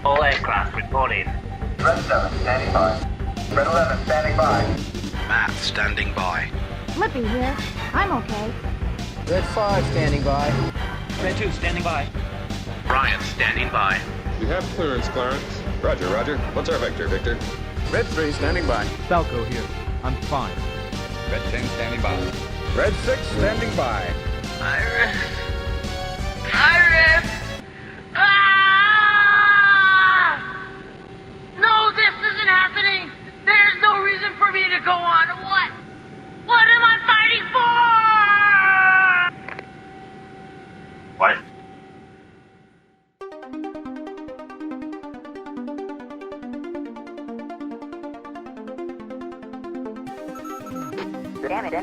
All aircraft reporting. Red 7 standing by. Red 11 standing by. Matt standing by. Flippy here. I'm okay. Red 5 standing by. Red 2 standing by. Brian standing by. We have clearance, Clarence. Roger, roger. What's our vector, Victor? Red 3 standing by. Falco here. I'm fine. Red 10 standing by. Red 6 standing by. Iris! Iris! Ah! No, this isn't happening! There's no reason for me to go on. What? What am I fighting for? What? Damn it.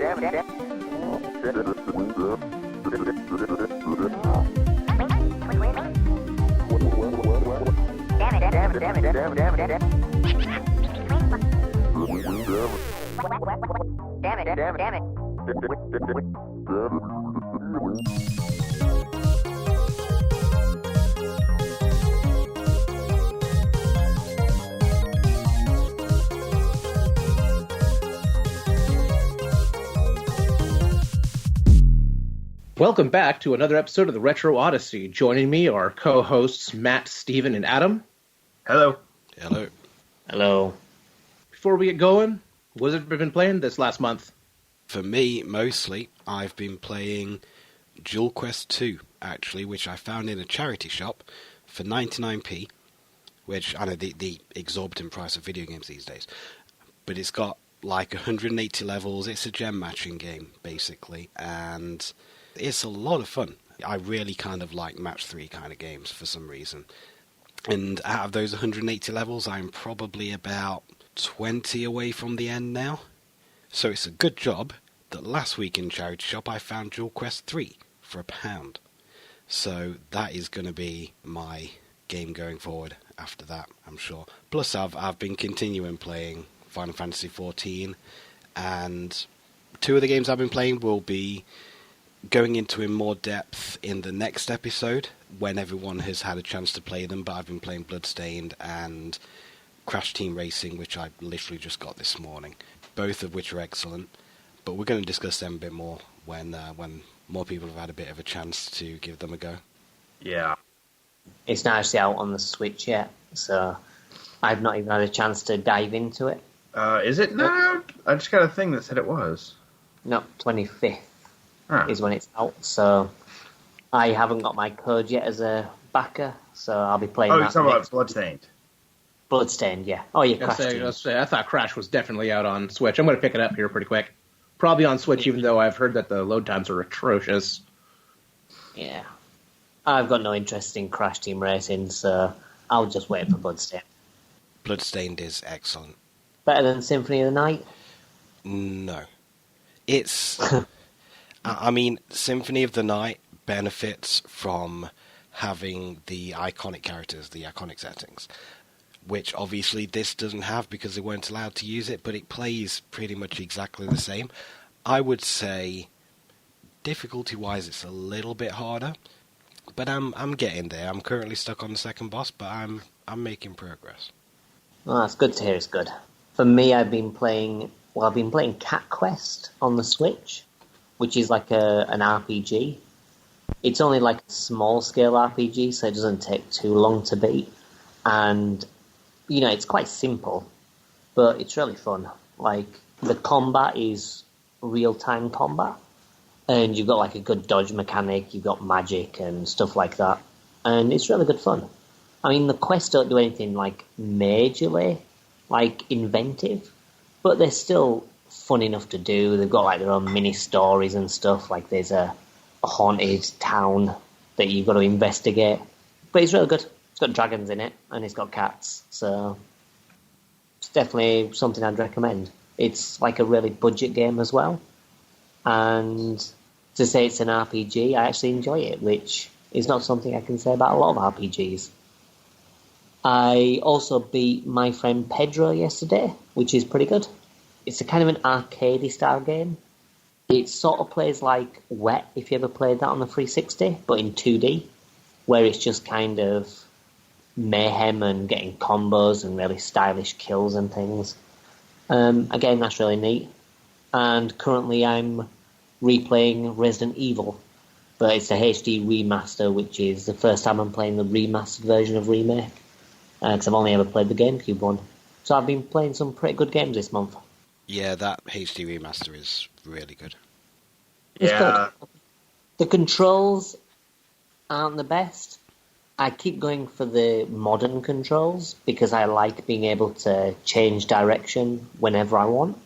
Welcome back to another episode of the Retro Odyssey. Joining me are co-hosts Matt, Steven, and Adam. Hello. Hello. Hello. Before we get going, what have you been playing this last month? For me, mostly, I've been playing Dual Quest 2, actually, which I found in a charity shop for 99p, which, I know, the exorbitant price of video games these days. But it's got, like, 180 levels. It's a gem matching game, basically, and it's a lot of fun. I really kind of like match 3 kind of games for some reason. And out of those 180 levels, I'm probably about 20 away from the end now. So it's a good job that last week in charity shop I found Dual Quest 3 for £1. So that is going to be my game going forward after that, I'm sure. Plus I've been continuing playing Final Fantasy XIV, and 2 of the games I've been playing will be going into in more depth in the next episode when everyone has had a chance to play them, but I've been playing Bloodstained and Crash Team Racing, which I literally just got this morning, both of which are excellent, but we're going to discuss them a bit more when more people have had a bit of a chance to give them a go. Yeah. It's not actually out on the Switch yet, so I've not even had a chance to dive into it. Is it? No, I just got a thing that said it was. No, 25th is when it's out, so I haven't got my code yet as a backer, so I'll be playing that. Oh, you're talking about Bloodstained? Bloodstained, yeah. Oh, yeah, Crash Team. I thought Crash was definitely out on Switch. I'm going to pick it up here pretty quick. Probably on Switch, even though I've heard that the load times are atrocious. Yeah. I've got no interest in Crash Team Racing, so I'll just wait for Bloodstained. Bloodstained is excellent. Better than Symphony of the Night? No. It's... I mean, Symphony of the Night benefits from having the iconic characters, the iconic settings, which obviously this doesn't have because they weren't allowed to use it, but it plays pretty much exactly the same. I would say, difficulty-wise, it's a little bit harder, but I'm getting there. I'm currently stuck on the second boss, but I'm making progress. Well, that's good to hear. It's good. For me, I've been playing Cat Quest on the Switch, which is like an RPG. It's only like a small-scale RPG, so it doesn't take too long to beat. And, you know, it's quite simple, but it's really fun. Like, the combat is real-time combat, and you've got like a good dodge mechanic, you've got magic and stuff like that, and it's really good fun. I mean, the quests don't do anything like majorly, like inventive, but they're still fun enough to do. They've got like their own mini stories and stuff. Like there's a haunted town that you've got to investigate, but it's really good. It's got dragons in it and it's got cats, so it's definitely something I'd recommend. It's like a really budget game as well, and to say it's an RPG, I actually enjoy it, which is not something I can say about a lot of RPGs. I also beat My Friend Pedro yesterday, which is pretty good. It's a kind of an arcadey style game. It sort of plays like Wet, if you ever played that on the 360, but in 2D, where it's just kind of mayhem and getting combos and really stylish kills and things. Again, that's really neat. And currently I'm replaying Resident Evil, but it's a HD remaster, which is the first time I'm playing the remastered version of Remake, because I've only ever played the GameCube one. So I've been playing some pretty good games this month. Yeah, that HD remaster is really good. Yeah. The controls aren't the best. I keep going for the modern controls because I like being able to change direction whenever I want,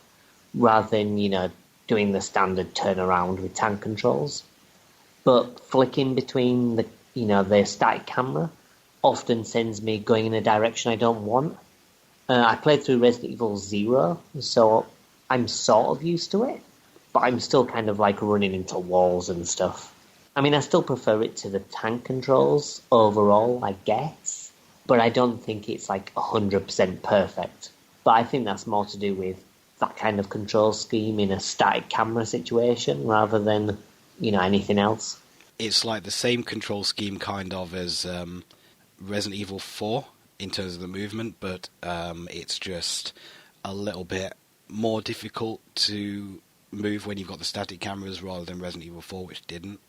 rather than, doing the standard turnaround with tank controls. But flicking between the static camera often sends me going in a direction I don't want. I played through Resident Evil 0, so I'm sort of used to it, but I'm still kind of like running into walls and stuff. I mean, I still prefer it to the tank controls overall, I guess, but I don't think it's like 100% perfect. But I think that's more to do with that kind of control scheme in a static camera situation rather than, anything else. It's like the same control scheme kind of as Resident Evil 4 in terms of the movement, but it's just a little bit more difficult to move when you've got the static cameras rather than Resident Evil 4, which didn't.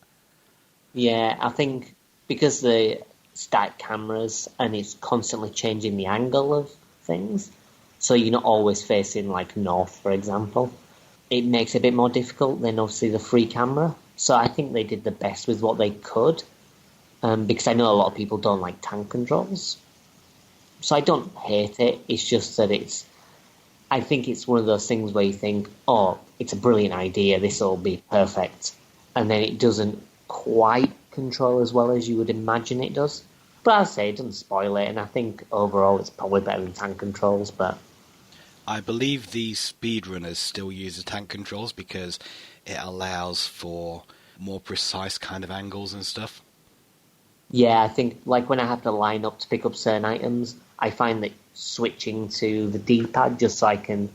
Yeah, I think because the static cameras and it's constantly changing the angle of things, so you're not always facing like north, for example, it makes it a bit more difficult than obviously the free camera. So I think they did the best with what they could, because I know a lot of people don't like tank controls. So I don't hate it, it's just that I think it's one of those things where you think, oh, it's a brilliant idea, this will be perfect, and then it doesn't quite control as well as you would imagine it does. But I'll say it doesn't spoil it, and I think overall it's probably better than tank controls. But I believe the speedrunners still use the tank controls because it allows for more precise kind of angles and stuff. Yeah, I think like when I have to line up to pick up certain items, I find that switching to the D-pad just so I can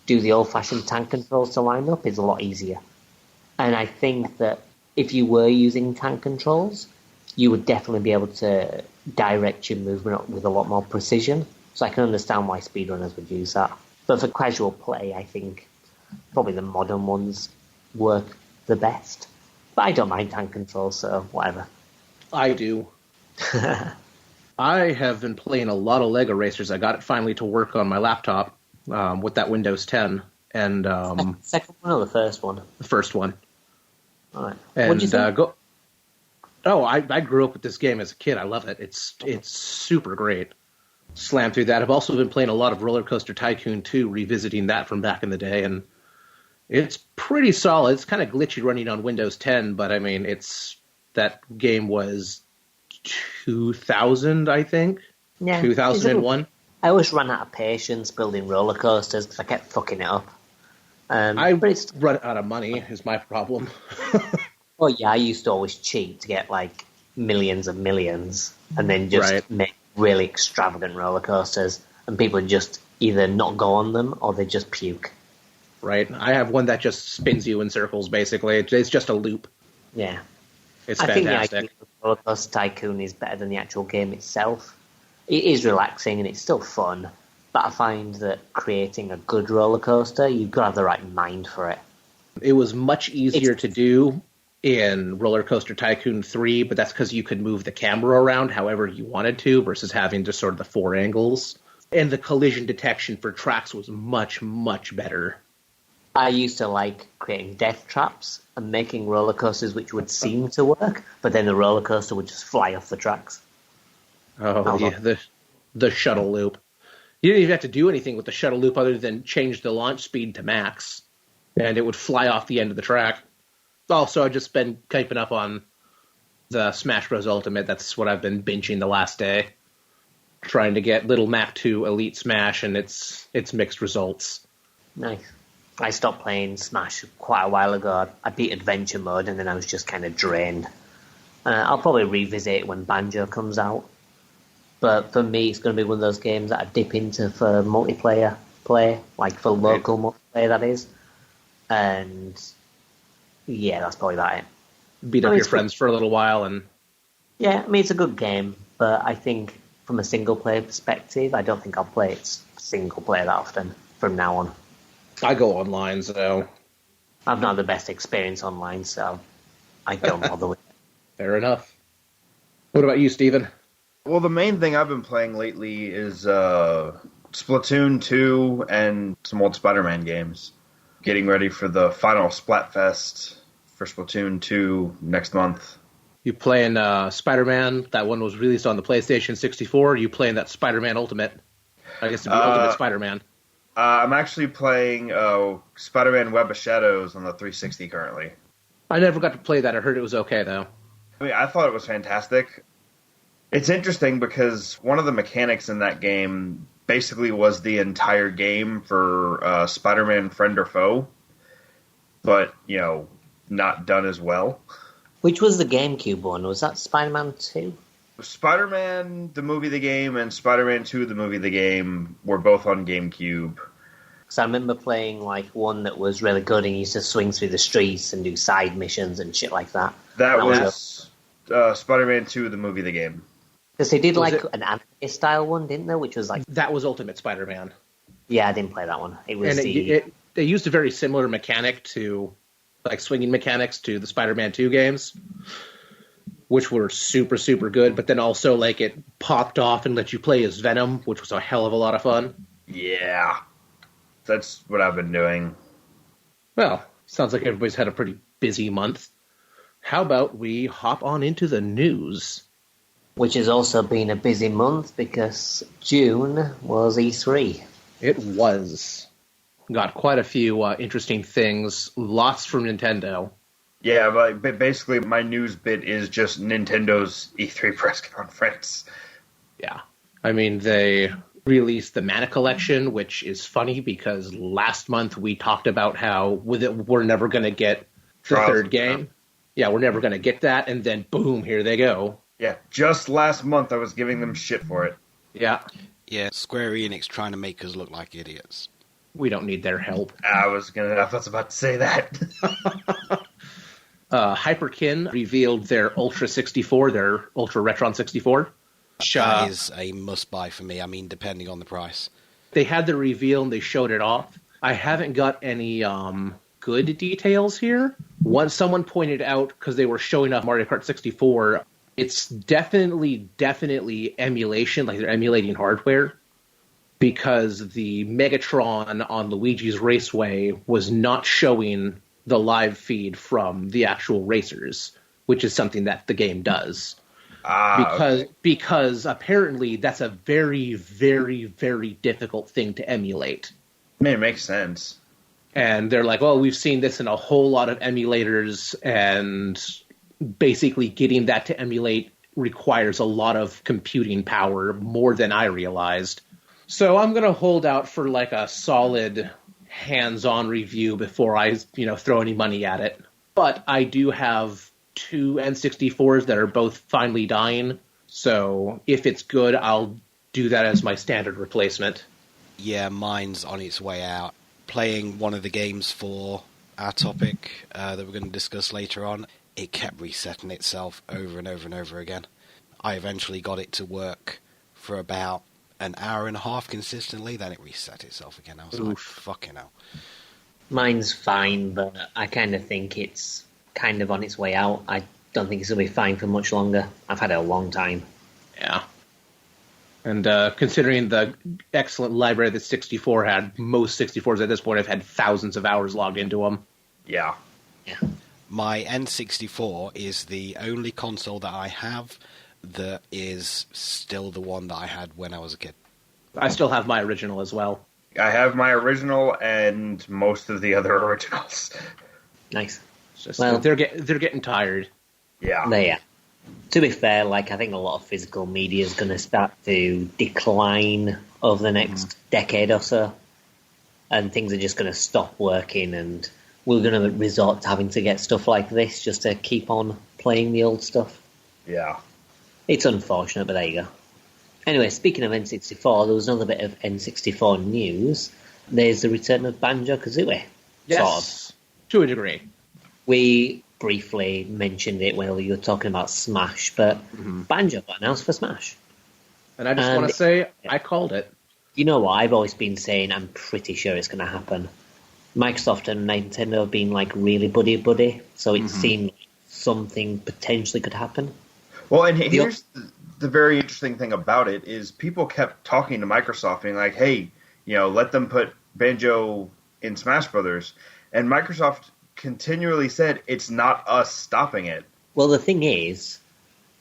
do the old-fashioned tank controls to line up is a lot easier. And I think that if you were using tank controls, you would definitely be able to direct your movement with a lot more precision. So I can understand why speedrunners would use that. But for casual play, I think probably the modern ones work the best. But I don't mind tank controls, so whatever. I do. I have been playing a lot of Lego Racers. I got it finally to work on my laptop with that Windows 10. And second one or the first one? The first one. All right. And What'd you think? I grew up with this game as a kid. I love it. It's super great. Slam through that. I've also been playing a lot of Roller Coaster Tycoon 2, revisiting that from back in the day, and it's pretty solid. It's kind of glitchy running on Windows 10, but I mean, that game was 2000, I think. Yeah, 2001. I always ran out of patience building roller coasters because I kept fucking it up. I run out of money is my problem. Well, yeah, I used to always cheat to get like millions and millions, and then just make really extravagant roller coasters, and people just either not go on them or they just puke. Right. I have one that just spins you in circles, basically. It's just a loop. Yeah. It's I fantastic. think the Roller Coaster Tycoon is better than the actual game itself. It is relaxing and it's still fun, but I find that creating a good roller coaster, you've got to have the right mind for it. It was much easier to do in Roller Coaster Tycoon 3, but that's because you could move the camera around however you wanted to versus having just sort of the four angles. And the collision detection for tracks was much, much better. I used to like creating death traps and making roller coasters which would seem to work, but then the roller coaster would just fly off the tracks. Oh, yeah, the shuttle loop. You didn't even have to do anything with the shuttle loop other than change the launch speed to max, and it would fly off the end of the track. Also, I've just been keeping up on the Smash Bros. Ultimate. That's what I've been binging the last day, trying to get Little Map 2 Elite Smash, and it's mixed results. Nice. I stopped playing Smash quite a while ago. I beat Adventure Mode, and then I was just kind of drained. I'll probably revisit it when Banjo comes out. But for me, it's going to be one of those games that I dip into for multiplayer play, like for local multiplayer, that is. And yeah, that's probably about it. Beat up your friends for a little while. And yeah, I mean, it's a good game, but I think from a single-player perspective. I don't think I'll play it single-player that often from now on. I go online, so... I've not had the best experience online, so I don't bother with it. Fair enough. What about you, Steven? Well, the main thing I've been playing lately is Splatoon 2 and some old Spider-Man games. Getting ready for the final Splatfest for Splatoon 2 next month. You playing Spider-Man? That one was released on the PlayStation 64. Or you playing that Spider-Man Ultimate? I guess it'd be Ultimate Spider-Man. I'm actually playing Spider-Man Web of Shadows on the 360 currently. I never got to play that. I heard it was okay, though. I mean, I thought it was fantastic. It's interesting because one of the mechanics in that game basically was the entire game for Spider-Man Friend or Foe, but, not done as well. Which was the GameCube one? Was that Spider-Man 2? Spider-Man, the movie, the game, and Spider-Man 2, the movie, the game, were both on GameCube. Because I remember playing one that was really good and you used to swing through the streets and do side missions and shit like that. That was Spider-Man 2, the movie, the game. Because they did an anime-style one, didn't they? Which was That was Ultimate Spider-Man. Yeah, I didn't play that one. It was they used a very similar mechanic to, swinging mechanics to the Spider-Man 2 games, which were super, super good, but then also, it popped off and let you play as Venom, which was a hell of a lot of fun. Yeah. That's what I've been doing. Well, sounds like everybody's had a pretty busy month. How about we hop on into the news? Which has also been a busy month because June was E3. It was. Got quite a few interesting things, lots from Nintendo. Yeah, but basically my news bit is just Nintendo's E3 press conference. Yeah. I mean, they released the Mana Collection, which is funny because last month we talked about how we're never going to get the third game. Yeah, we're never going to get that, and then boom, here they go. Yeah, just last month I was giving them shit for it. Yeah. Yeah, Square Enix trying to make us look like idiots. We don't need their help. I was about to say that. Hyperkin revealed their Ultra 64, their Ultra Retron 64. That is a must-buy for me, depending on the price. They had the reveal and they showed it off. I haven't got any good details here. Someone pointed out, because they were showing off Mario Kart 64, it's definitely emulation, they're emulating hardware, because the Megatron on Luigi's Raceway was not showing the live feed from the actual racers, which is something that the game does. Because apparently that's a very, very, very difficult thing to emulate. I mean, it makes sense. And they're like, well, we've seen this in a whole lot of emulators, and basically getting that to emulate requires a lot of computing power, more than I realized. So I'm going to hold out for a solid hands-on review before I, throw any money at it. But I do have 2 N64s that are both finally dying, so if it's good, I'll do that as my standard replacement. Yeah, mine's on its way out. Playing one of the games for our topic that we're going to discuss later on, it kept resetting itself over and over and over again. I eventually got it to work for about an hour and a half consistently, then it reset itself again. I was like, fucking hell. Mine's fine, but I kind of think it's kind of on its way out. I don't think it's going to be fine for much longer. I've had it a long time. Yeah. And considering the excellent library that 64 had, most 64s at this point have had thousands of hours logged into them. Yeah. My N64 is the only console that I have that is still the one that I had when I was a kid. I still have my original as well. I have my original and most of the other originals. Nice. It's just, they're getting tired. Yeah. Yeah. To be fair, I think a lot of physical media is going to start to decline over the next decade or so, and things are just going to stop working, and we're going to resort to having to get stuff like this just to keep on playing the old stuff. Yeah. It's unfortunate, but there you go. Anyway, speaking of N64, there was another bit of N64 news. There's the return of Banjo-Kazooie. Yes, sort of. To a degree. We briefly mentioned it while you were talking about Smash, but Banjo got announced for Smash. And I just want to say, I called it. You know what? I've always been saying I'm pretty sure it's going to happen. Microsoft and Nintendo have been like really buddy-buddy, so it seemed like something potentially could happen. Well, and here's the very interesting thing about it is people kept talking to Microsoft being like, hey, let them put Banjo in Smash Brothers. And Microsoft continually said, it's not us stopping it. Well, the thing is,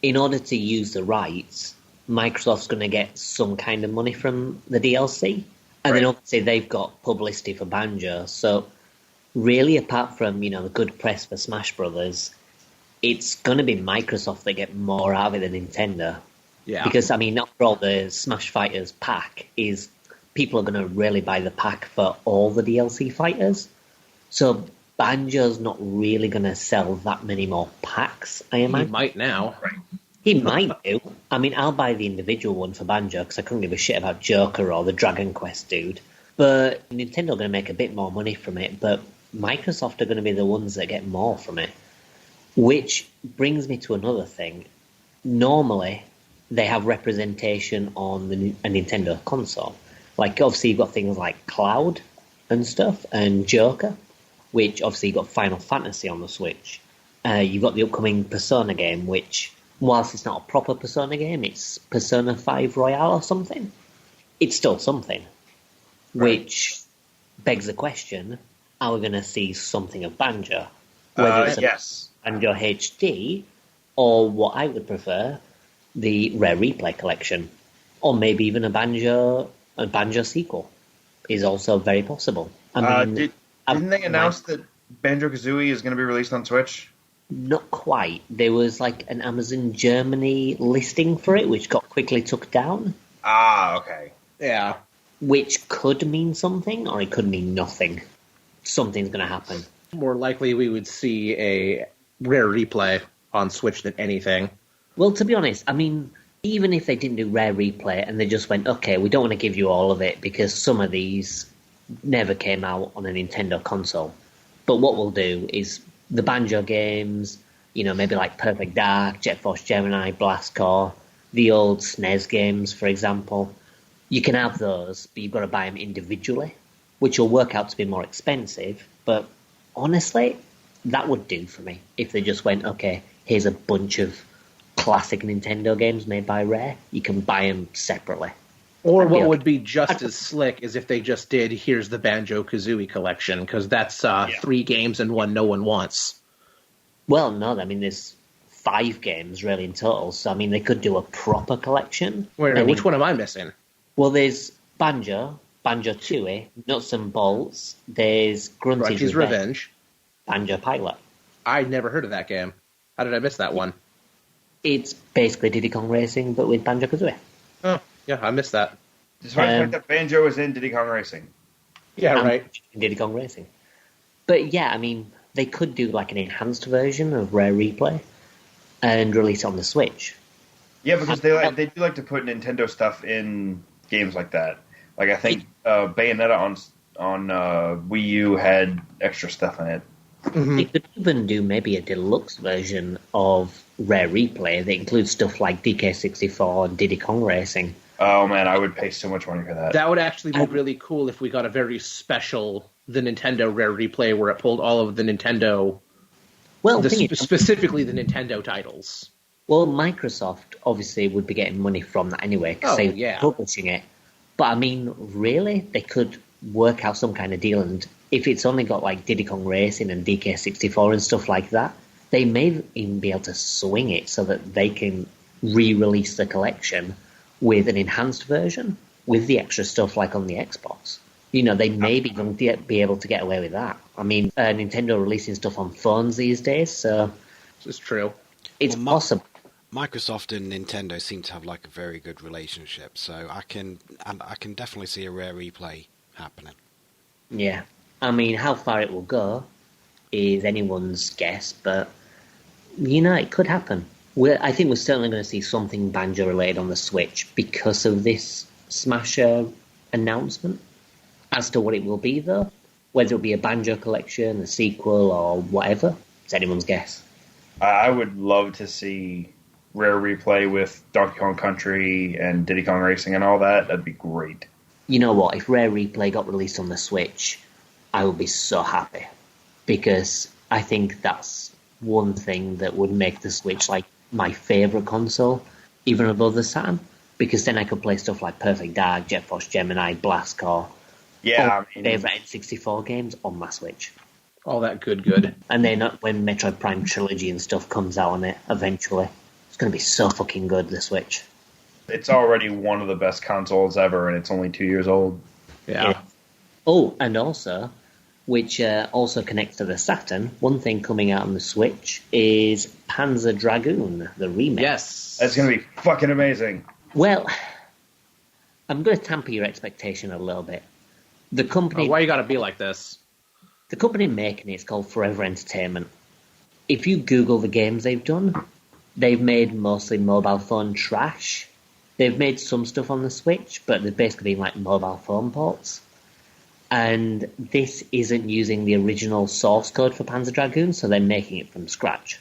in order to use the rights, Microsoft's going to get some kind of money from the DLC. And then obviously they've got publicity for Banjo. So really, apart from, the good press for Smash Brothers, it's going to be Microsoft that get more out of it than Nintendo. Yeah. Because, after all, the Smash Fighters pack is people are going to really buy the pack for all the DLC fighters. So Banjo's not really going to sell that many more packs, I imagine. He might now. Right. He might do. I'll buy the individual one for Banjo because I couldn't give a shit about Joker or the Dragon Quest dude. But Nintendo are going to make a bit more money from it, but Microsoft are going to be the ones that get more from it. Which brings me to another thing. Normally, they have representation on a Nintendo console. Like, obviously, you've got things like Cloud and stuff, and Joker, which obviously you've got Final Fantasy on the Switch. You've got the upcoming Persona game, which, whilst it's not a proper Persona game, it's Persona 5 Royale or something. It's still something. Right. Which begs the question, are we going to see something of Banjo? Whether it's yes. Banjo HD, or what I would prefer, the Rare Replay collection. Or maybe even a Banjo sequel is also very possible. Didn't they announce that Banjo-Kazooie is going to be released on Switch? Not quite. There was like an Amazon Germany listing for it, which got quickly took down. Ah, okay. Yeah. Which could mean something, or it could mean nothing. Something's going to happen. More likely we would see a Rare Replay on Switch than anything. Well, to be honest, even if they didn't do Rare Replay and they just went, okay, we don't want to give you all of it because some of these never came out on a Nintendo console. But what we'll do is the Banjo games, maybe like Perfect Dark, Jet Force Gemini, Blast Core, the old SNES games, for example. You can have those, but you've got to buy them individually, which will work out to be more expensive. But honestly, that would do for me if they just went, okay, here's a bunch of classic Nintendo games made by Rare. You can buy them separately. Or what would be just as slick is if they just did, here's the Banjo-Kazooie collection, because that's 3 games and one no one wants. Well, no, there's 5 games really in total, so they could do a proper collection. Wait, which one am I missing? Well, there's Banjo, Banjo-Tooie, Nuts and Bolts, there's Grunty's Revenge, Banjo Pilot. I'd never heard of that game. How did I miss that one? It's basically Diddy Kong Racing, but with Banjo-Kazooie. Oh, yeah, I missed that. Despite the fact that Banjo is in Diddy Kong Racing. Yeah, right. Diddy Kong Racing. But yeah, they could do like an enhanced version of Rare Replay and release it on the Switch. Yeah, because they do like to put Nintendo stuff in games like that. Like I think Bayonetta on Wii U had extra stuff in it. Mm-hmm. They could even do maybe a deluxe version of Rare Replay that includes stuff like DK64 and Diddy Kong Racing. Oh man, I would pay so much money for that. That would actually be really cool if we got a very special the Nintendo Rare Replay where it pulled all of the Nintendo, specifically the Nintendo titles. Well, Microsoft obviously would be getting money from that anyway because they're publishing it. But really, they could work out some kind of deal, and if it's only got like Diddy Kong Racing and DK64 and stuff like that, they may even be able to swing it so that they can re-release the collection with an enhanced version with the extra stuff like on the Xbox. They may even be able to get away with that. Nintendo releasing stuff on phones these days, so this is true. It's possible. Microsoft and Nintendo seem to have like a very good relationship, so I can definitely see a Rare Replay happening. Yeah. How far it will go is anyone's guess, but it could happen. I think we're certainly going to see something Banjo related on the Switch because of this Smash announcement. As to what it will be, though, whether it'll be a Banjo collection, a sequel, or whatever, it's anyone's guess. I would love to see Rare Replay with Donkey Kong Country and Diddy Kong Racing and all that, that'd be great. You know what? If Rare Replay got released on the Switch, I would be so happy. Because I think that's one thing that would make the Switch like my favourite console, even above the Saturn. Because then I could play stuff like Perfect Dark, Jet Force Gemini, Blast Core. Yeah, favourite N64 games on my Switch. All that good. And then when Metroid Prime Trilogy and stuff comes out on it eventually, it's going to be so fucking good, the Switch. It's already one of the best consoles ever, and it's only 2 years old. Yeah. Oh, and also, which also connects to the Saturn, one thing coming out on the Switch is Panzer Dragoon, the remake. Yes. That's going to be fucking amazing. Well, I'm going to tamper your expectation a little bit. The company... why you got to be like this? The company making it's called Forever Entertainment. If you Google the games they've done, they've made mostly mobile phone trash. They've made some stuff on the Switch, but they've basically been like mobile phone ports. And this isn't using the original source code for Panzer Dragoon, so they're making it from scratch.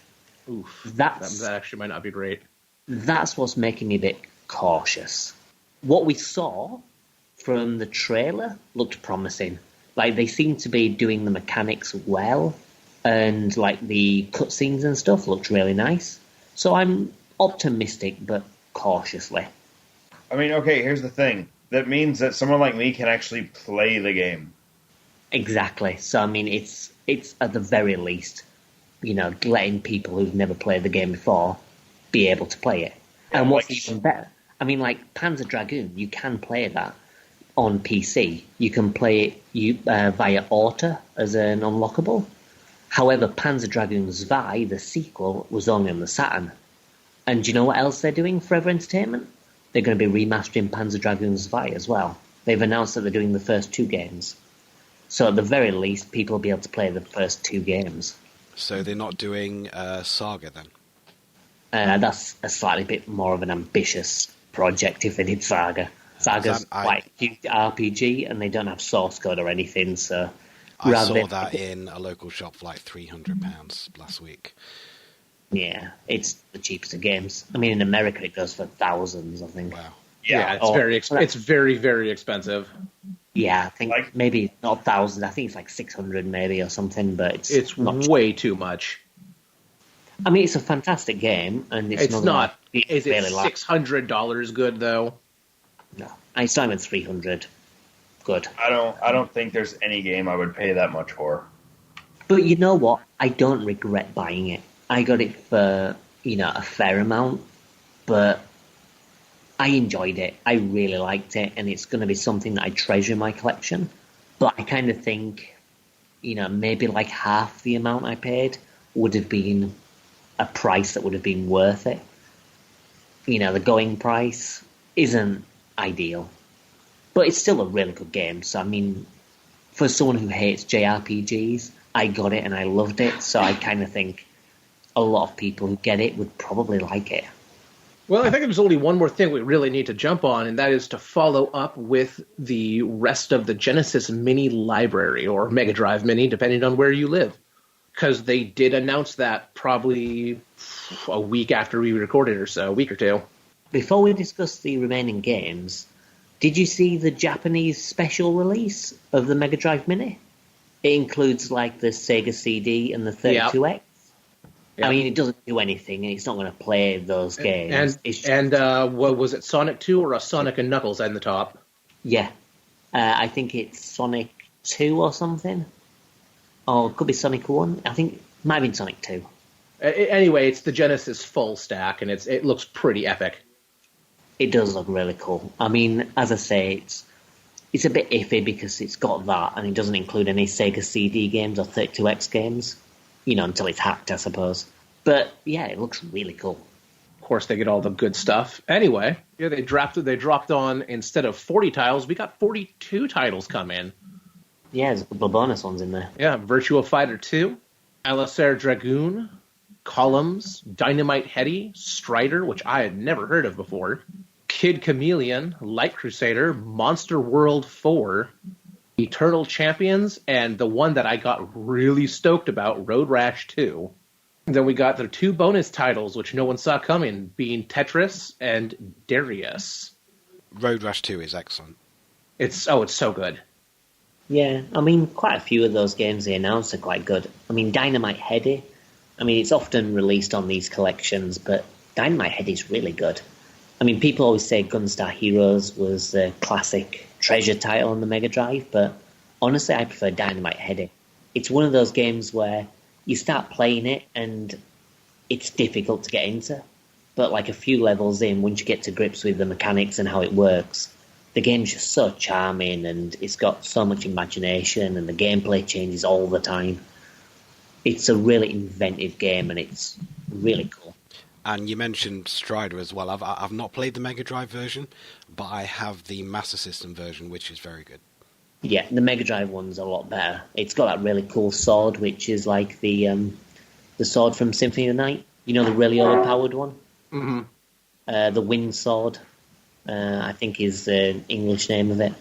Oof. That actually might not be great. That's what's making me a bit cautious. What we saw from the trailer looked promising. Like, they seem to be doing the mechanics well, and like the cutscenes and stuff looked really nice. So I'm optimistic, but cautiously. I mean, okay, here's the thing. That means that someone like me can actually play the game. Exactly. So, I mean, it's at the very least, letting people who've never played the game before be able to play it. Yeah, and what's even better, I mean, like, Panzer Dragoon, you can play that on PC. You can play it via Auto as an unlockable. However, Panzer Dragoon Zwei, the sequel, was only on the Saturn. And do you know what else they're doing, Forever Entertainment? They're going to be remastering Panzer Dragoon Zwei as well. They've announced that they're doing the first 2 games. So at the very least, people will be able to play the first 2 games. So they're not doing Saga then? That's a slightly bit more of an ambitious project if they did Saga. Saga's quite a huge RPG, and they don't have source code or anything, so... I saw that in a local shop for like £300 last week. Yeah, it's the cheapest of games. I mean, in America, it goes for thousands, I think. Wow. Yeah, it's very, very expensive. Yeah, I think maybe not thousands. I think it's like 600 maybe or something, but it's not way too much. I mean, it's a fantastic game, and it's not. Is it $600 good though? No, it's not even 300. Good. I don't think there's any game I would pay that much for. But you know what? I don't regret buying it. I got it for, a fair amount, but I enjoyed it. I really liked it, and it's going to be something that I treasure in my collection. But I kind of think, maybe like half the amount I paid would have been a price that would have been worth it. The going price isn't ideal. But it's still a really good game. So, I mean, for someone who hates JRPGs, I got it and I loved it. So I kind of think a lot of people who get it would probably like it. Well, I think there's only one more thing we really need to jump on, and that is to follow up with the rest of the Genesis Mini library, or Mega Drive Mini, depending on where you live. Because they did announce that probably a week after we recorded or so, a week or two. Before we discuss the remaining games... Did you see the Japanese special release of the Mega Drive Mini? It includes, like, the Sega CD and the 32X. Yep. I mean, it doesn't do anything, and it's not going to play those games. What was it, Sonic 2 or a Sonic and Knuckles at the top? Yeah. I think it's Sonic 2 or something. Or it could be Sonic 1. I think it might have been Sonic 2. Anyway, it's the Genesis full stack, and it looks pretty epic. It does look really cool. I mean, as I say, it's a bit iffy because it's got that, and it doesn't include any Sega CD games or 32X games, until it's hacked, I suppose. But, yeah, it looks really cool. Of course, they get all the good stuff. Anyway, they dropped on, instead of 40 titles, we got 42 titles come in. Yeah, there's a couple of bonus ones in there. Yeah, Virtua Fighter 2, Alistair Dragoon, Columns, Dynamite Heady, Strider, which I had never heard of before, Kid Chameleon, Light Crusader, Monster World 4, Eternal Champions, and the one that I got really stoked about, Road Rash 2. Then we got the 2 bonus titles, which no one saw coming, being Tetris and Darius. Road Rash 2 is excellent. It's so good. Yeah, I mean, quite a few of those games they announced are quite good. I mean, Dynamite Heady, I mean, it's often released on these collections, but Dynamite Heady's really good. I mean, people always say Gunstar Heroes was the classic treasure title on the Mega Drive, but honestly, I prefer Dynamite Heady. It's one of those games where you start playing it and it's difficult to get into, but like a few levels in, once you get to grips with the mechanics and how it works, the game's just so charming and it's got so much imagination and the gameplay changes all the time. It's a really inventive game and it's really cool. And you mentioned Strider as well. I've not played the Mega Drive version, but I have the Master System version, which is very good. Yeah, the Mega Drive one's a lot better. It's got that really cool sword, which is like the sword from Symphony of the Night. You know, the really overpowered one? Mm-hmm. The Wind Sword, I think is the English name of it.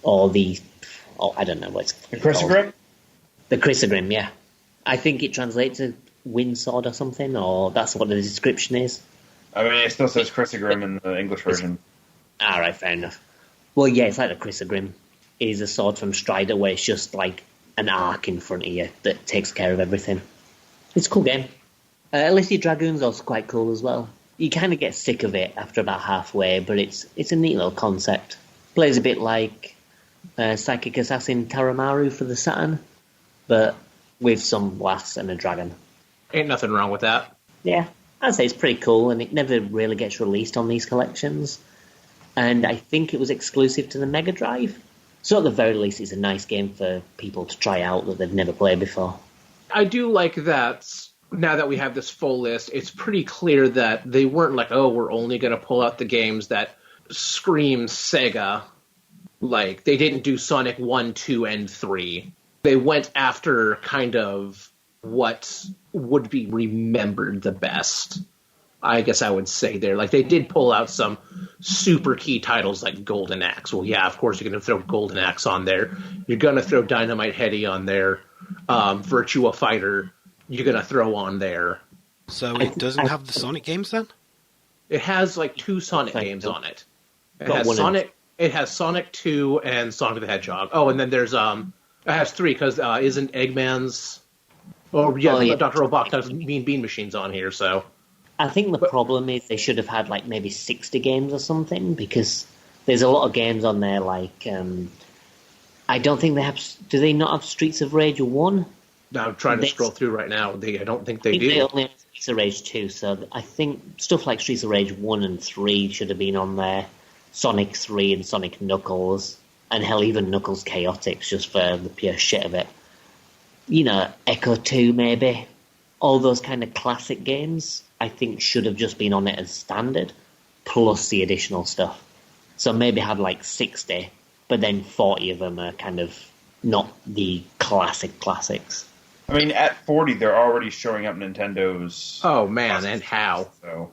Or I don't know what it's called. The Chrysogrim? The Chrysogrim, yeah. I think it translates to Wind Sword or something, or that's what the description is. I mean, it still says Chrysogrim in the English version. Alright, fair enough. Well, yeah, it's like the Chrysogrim. It is a sword from Strider where it's just like an arc in front of you that takes care of everything. It's a cool game. Elyssi Dragoon's also quite cool as well. You kind of get sick of it after about halfway, but it's a neat little concept. Plays a bit like Psychic Assassin Taramaru for the Saturn, but with some lass and a dragon. Ain't nothing wrong with that. Yeah, I'd say it's pretty cool, and it never really gets released on these collections. And I think it was exclusive to the Mega Drive. So at the very least, it's a nice game for people to try out that they've never played before. I do like that, now that we have this full list, it's pretty clear that they weren't like, oh, we're only going to pull out the games that scream Sega. Like, they didn't do Sonic 1, 2, and 3. They went after kind of what would be remembered the best. I guess I would say there. Like, they did pull out some super key titles like Golden Axe. Well, yeah, of course you're going to throw Golden Axe on there. You're going to throw Dynamite Heady on there. Virtua Fighter, you're going to throw on there. So it doesn't have the Sonic games then? It has like 2 Sonic games on it. It has Sonic 2 and Sonic the Hedgehog. Oh, and then there's it has 3 because isn't Eggman's? Yeah. Dr. Robotnik's Mean Bean Machine's on here, so. I think the problem is they should have had like maybe 60 games or something, because there's a lot of games on there like I don't think they have. Do they not have Streets of Rage 1? No, I'm trying to scroll through right now. I don't think they do. They only have Streets of Rage 2, so I think stuff like Streets of Rage 1 and 3 should have been on there. Sonic 3 and Sonic Knuckles, and hell, even Knuckles Chaotix, just for the pure shit of it. You know, Echo 2 maybe. All those kind of classic games, I think, should have just been on it as standard, plus the additional stuff. So maybe have like 60, but then 40 of them are kind of not the classics. I mean, at 40, they're already showing up Nintendo's... Oh, man, and how? So.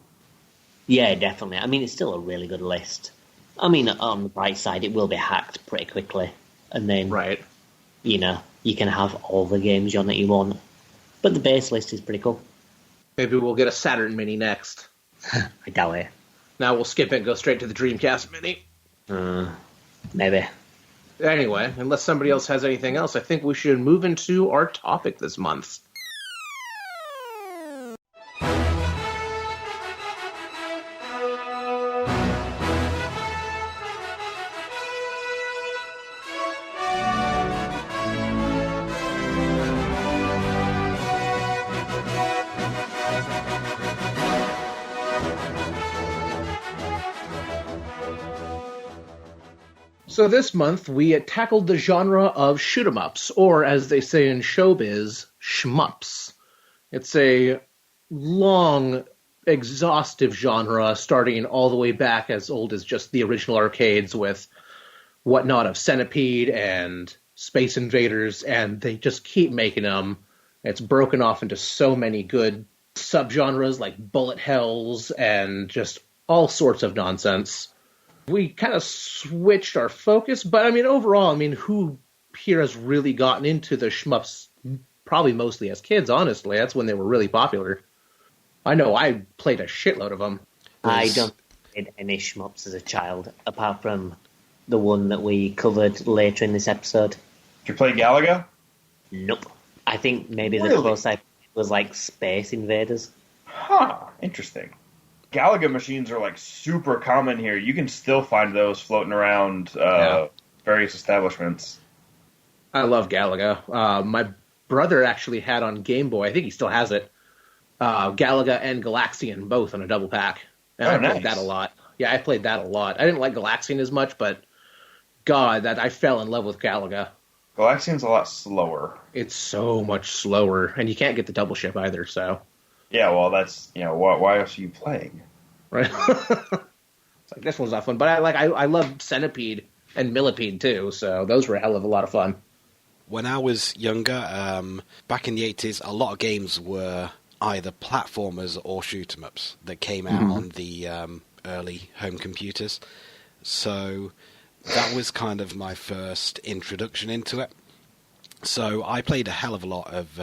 Yeah, definitely. I mean, it's still a really good list. I mean, on the bright side, it will be hacked pretty quickly. And then, right, you know, you can have all the games on that you want. But the base list is pretty cool. Maybe we'll get a Saturn Mini next. I doubt it. Now we'll skip it and go straight to the Dreamcast Mini. Maybe. Anyway, unless somebody else has anything else, I think we should move into our topic this month. So this month, we tackled the genre of shoot-em-ups, or as they say in showbiz, schmups. It's a long, exhaustive genre, starting all the way back as old as just the original arcades with whatnot of Centipede and Space Invaders, and they just keep making them. It's broken off into so many good subgenres like bullet hells and just all sorts of nonsense. We kind of switched our focus, but I mean, overall, I mean, who here has really gotten into the shmups probably mostly as kids, honestly. That's when they were really popular. I know I played a shitload of them. I don't play any shmups as a child, apart from the one that we covered later in this episode. Did you play Galaga? Nope. I think maybe the Really? closest I played was like Space Invaders. Huh, interesting. Galaga machines are like super common here. You can still find those floating around various establishments. I love Galaga. My brother actually had on Game Boy, I think he still has it, Galaga and Galaxian both on a double pack. And I played that a lot. Yeah, I played that a lot. I didn't like Galaxian as much, but God, that I fell in love with Galaga. Galaxian's a lot slower. It's so much slower, and you can't get the double ship either, so... Yeah, well, that's, why else are you playing? Right? It's like, this one's not fun. But I love Centipede and Millipede, too, so those were a hell of a lot of fun. When I was younger, back in the 80s, a lot of games were either platformers or shoot-em-ups that came out on the early home computers. So that was kind of my first introduction into it. So I played a hell of a lot of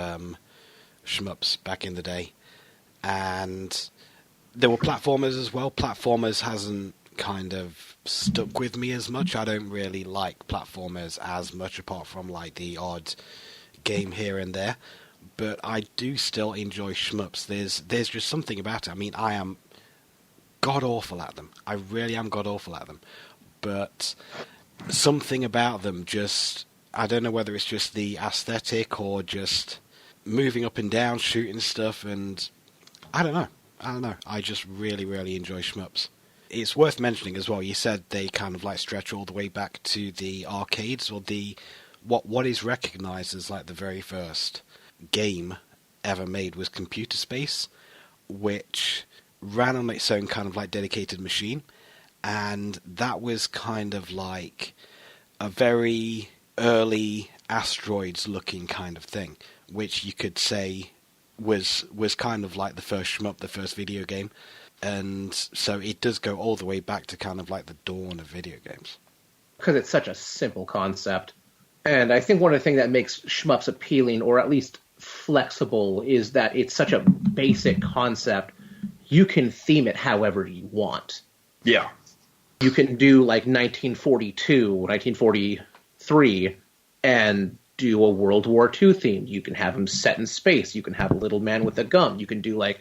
shmups back in the day. And there were platformers as well. Platformers hasn't kind of stuck with me as much. I don't really like platformers as much, apart from like the odd game here and there. But I do still enjoy shmups. There's just something about it. I mean, I am god-awful at them. I really am god-awful at them. But something about them just... I don't know whether it's just the aesthetic or just moving up and down, shooting stuff, and... I don't know. I just really, really enjoy shmups. It's worth mentioning as well, you said they kind of like stretch all the way back to the arcades, or the... What is recognised as like the very first game ever made was Computer Space, which ran on its own kind of like dedicated machine, and that was kind of like a very early asteroids looking kind of thing, which you could say was kind of like the first shmup, the first video game. And so it does go all the way back to kind of like the dawn of video games. Because it's such a simple concept. And I think one of the things that makes shmups appealing, or at least flexible, is that it's such a basic concept. You can theme it however you want. Yeah. You can do like 1942, 1943, and do a World War II theme. You can have them set in space. You can have a little man with a gun. You can do like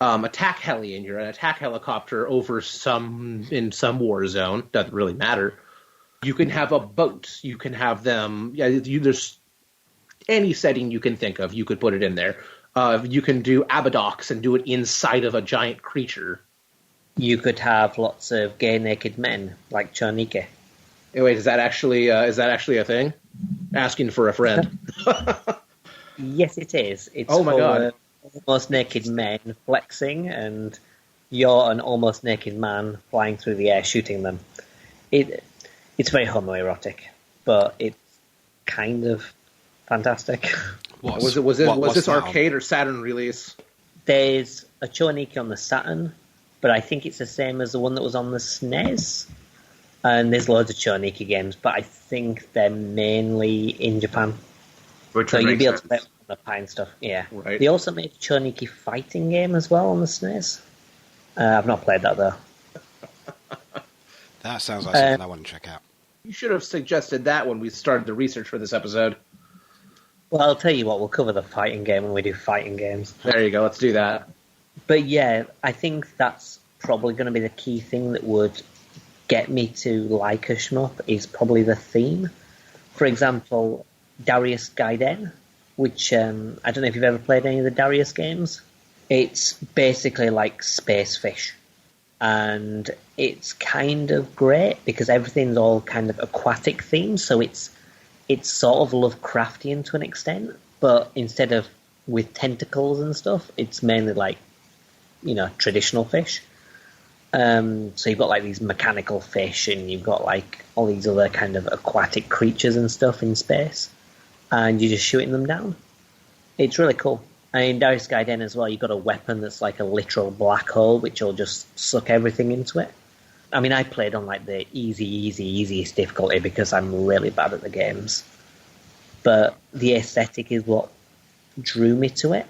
attack heli, and you're an attack helicopter over in some war zone. Doesn't really matter. You can have a boat. You can have them. Yeah, there's any setting you can think of. You could put it in there. You can do Abadox and do it inside of a giant creature. You could have lots of gay naked men like Chonike. Hey, wait, is that actually a thing? Asking for a friend. Yes, it is. It's oh my god! Almost naked men flexing, and you're an almost naked man flying through the air shooting them. It's very homoerotic, but it's kind of fantastic. Was this arcade or Saturn release? There's a Chonike on the Saturn, but I think it's the same as the one that was on the SNES. And there's loads of Chonike games, but I think they're mainly in Japan. So you'll be able to play on the Pine stuff. Yeah. Right. They also made a Chonike fighting game as well on the SNES. I've not played that, though. That sounds like something I want to check out. You should have suggested that when we started the research for this episode. Well, I'll tell you what, we'll cover the fighting game when we do fighting games. There you go, let's do that. But yeah, I think that's probably going to be the key thing that would get me to like a shmup, is probably the theme. For example, Darius Gaiden, which I don't know if you've ever played any of the Darius games. It's basically like Space Fish. And it's kind of great because everything's all kind of aquatic themed, so it's sort of Lovecraftian to an extent, but instead of with tentacles and stuff, it's mainly like, traditional fish. So you've got like these mechanical fish, and you've got like all these other kind of aquatic creatures and stuff in space, and you're just shooting them down. It's really cool. And in Darius Gaiden as well, you've got a weapon that's like a literal black hole, which will just suck everything into it. I mean, I played on like the easiest difficulty because I'm really bad at the games. But the aesthetic is what drew me to it.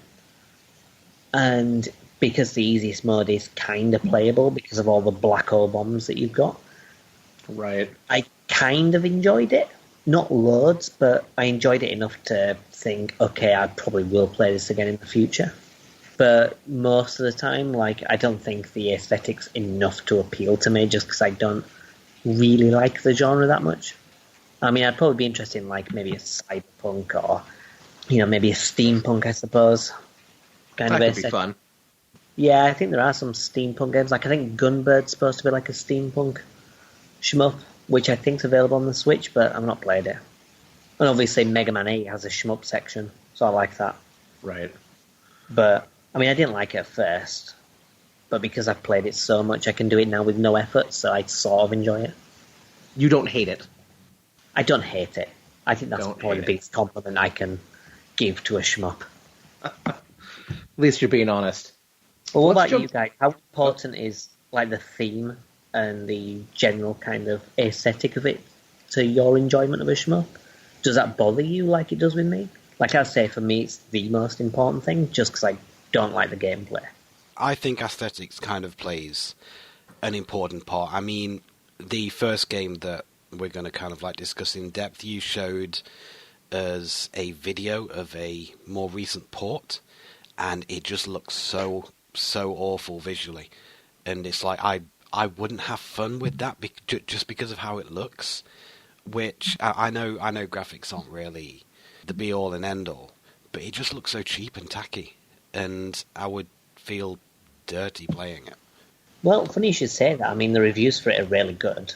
And because the easiest mode is kind of playable because of all the black hole bombs that you've got. Right. I kind of enjoyed it. Not loads, but I enjoyed it enough to think, okay, I probably will play this again in the future. But most of the time, like, I don't think the aesthetics enough to appeal to me just because I don't really like the genre that much. I mean, I'd probably be interested in, like, maybe a cyberpunk or, maybe a steampunk, I suppose. That could be fun. Yeah, I think there are some steampunk games. Like, I think Gunbird's supposed to be like a steampunk shmup, which I think's available on the Switch, but I've not played it. And obviously Mega Man 8 has a shmup section, so I like that. Right. But, I mean, I didn't like it at first, but because I've played it so much, I can do it now with no effort, so I sort of enjoy it. You don't hate it? I don't hate it. I think that's probably the biggest compliment I can give to a shmup. At least you're being honest. Well, what about you guys? How important is, like, the theme and the general kind of aesthetic of it to your enjoyment of a shmup? Does that bother you like it does with me? Like I say, for me, it's the most important thing, just because I don't like the gameplay. I think aesthetics kind of plays an important part. I mean, the first game that we're going to kind of like discuss in depth, you showed us a video of a more recent port, and it just looks so awful visually. And it's like, I wouldn't have fun with that just because of how it looks, which I know graphics aren't really the be-all and end-all, but it just looks so cheap and tacky, and I would feel dirty playing it. Well, funny you should say that. I mean, the reviews for it are really good,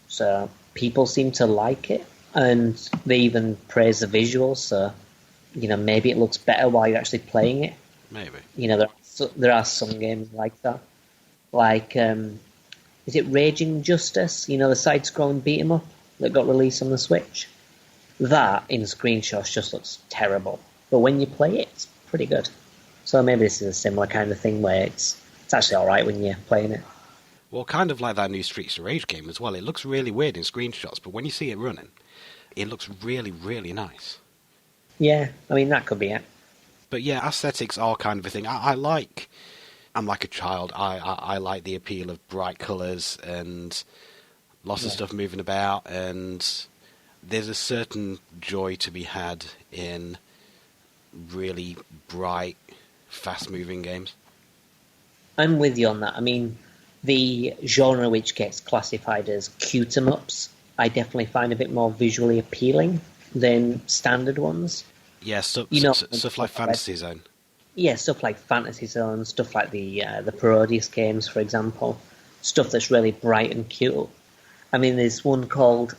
so people seem to like it, and they even praise the visuals, so, maybe it looks better while you're actually playing it. Maybe. There are some games like that. Like, is it Raging Justice? The side-scrolling beat-em-up that got released on the Switch? That, in screenshots, just looks terrible. But when you play it, it's pretty good. So maybe this is a similar kind of thing where it's actually alright when you're playing it. Well, kind of like that new Streets of Rage game as well. It looks really weird in screenshots, but when you see it running, it looks really, really nice. Yeah, I mean, that could be it. But yeah, aesthetics are kind of a thing. I'm like a child. I like the appeal of bright colours and lots of stuff moving about, and there's a certain joy to be had in really bright, fast-moving games. I'm with you on that. I mean, the genre which gets classified as cute-em-ups, I definitely find a bit more visually appealing than standard ones. Yeah, stuff like Fantasy Zone. Yeah, stuff like Fantasy Zone, stuff like the Parodius games, for example. Stuff that's really bright and cute. I mean, there's one called,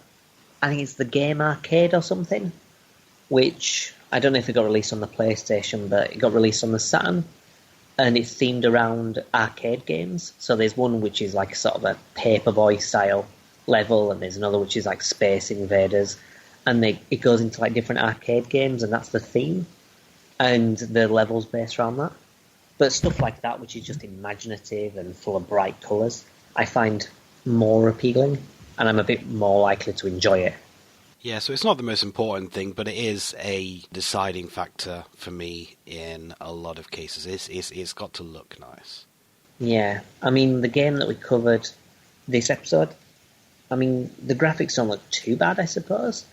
I think it's the Game Arcade or something, which, I don't know if it got released on the PlayStation, but it got released on the Saturn, and it's themed around arcade games. So there's one which is like sort of a Paperboy style level, and there's another which is like Space Invaders, and it goes into like different arcade games, and that's the theme, and the level's based around that. But stuff like that, which is just imaginative and full of bright colours, I find more appealing, and I'm a bit more likely to enjoy it. Yeah, so it's not the most important thing, but it is a deciding factor for me in a lot of cases. It's got to look nice. Yeah, I mean, the game that we covered this episode, I mean, the graphics don't look too bad, I suppose,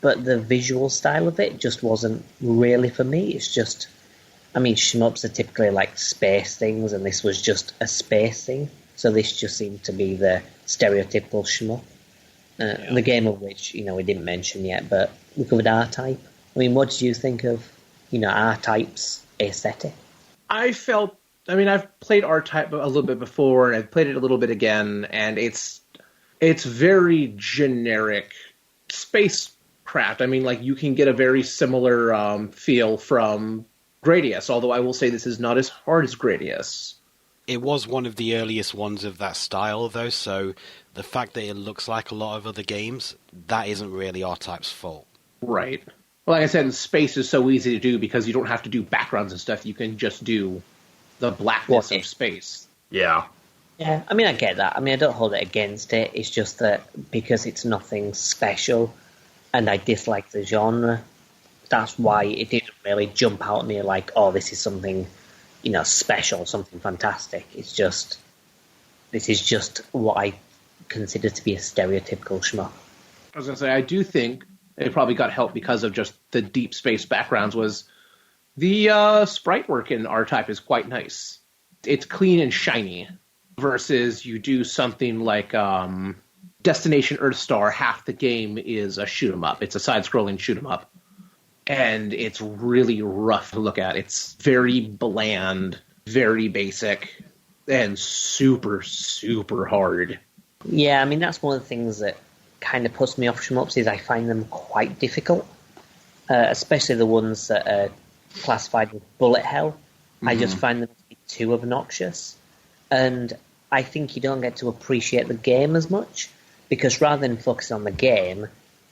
but the visual style of it just wasn't really for me. It's just, I mean, shmups are typically like space things, and this was just a space thing, so this just seemed to be the stereotypical shmup. The game of which, we didn't mention yet, but we covered R-Type. I mean, what did you think of, R-Type's aesthetic? I've played R-Type a little bit before, and I've played it a little bit again, and it's very generic spacecraft. I mean, like, you can get a very similar feel from Gradius, although I will say this is not as hard as Gradius. It was one of the earliest ones of that style, though, so the fact that it looks like a lot of other games, that isn't really R-Type's fault. Right. Well, like I said, space is so easy to do because you don't have to do backgrounds and stuff. You can just do the blackness of space. Yeah. Yeah, I mean, I get that. I mean, I don't hold it against it. It's just that because it's nothing special and I dislike the genre, that's why it didn't really jump out at me like, oh, this is something, special, something fantastic. This is just what I consider to be a stereotypical shmup. I was going to say, I do think it probably got help because of just the Deep Space backgrounds. Was the sprite work in R-Type is quite nice. It's clean and shiny, versus you do something like Destination Earthstar. Half the game is a shoot 'em up. It's a side-scrolling shoot 'em up, and it's really rough to look at. It's very bland, very basic, and super, super hard. Yeah, I mean, that's one of the things that kind of puts me off shmups is I find them quite difficult, especially the ones that are classified with bullet hell. Mm-hmm. I just find them to be too obnoxious, and I think you don't get to appreciate the game as much, because rather than focusing on the game,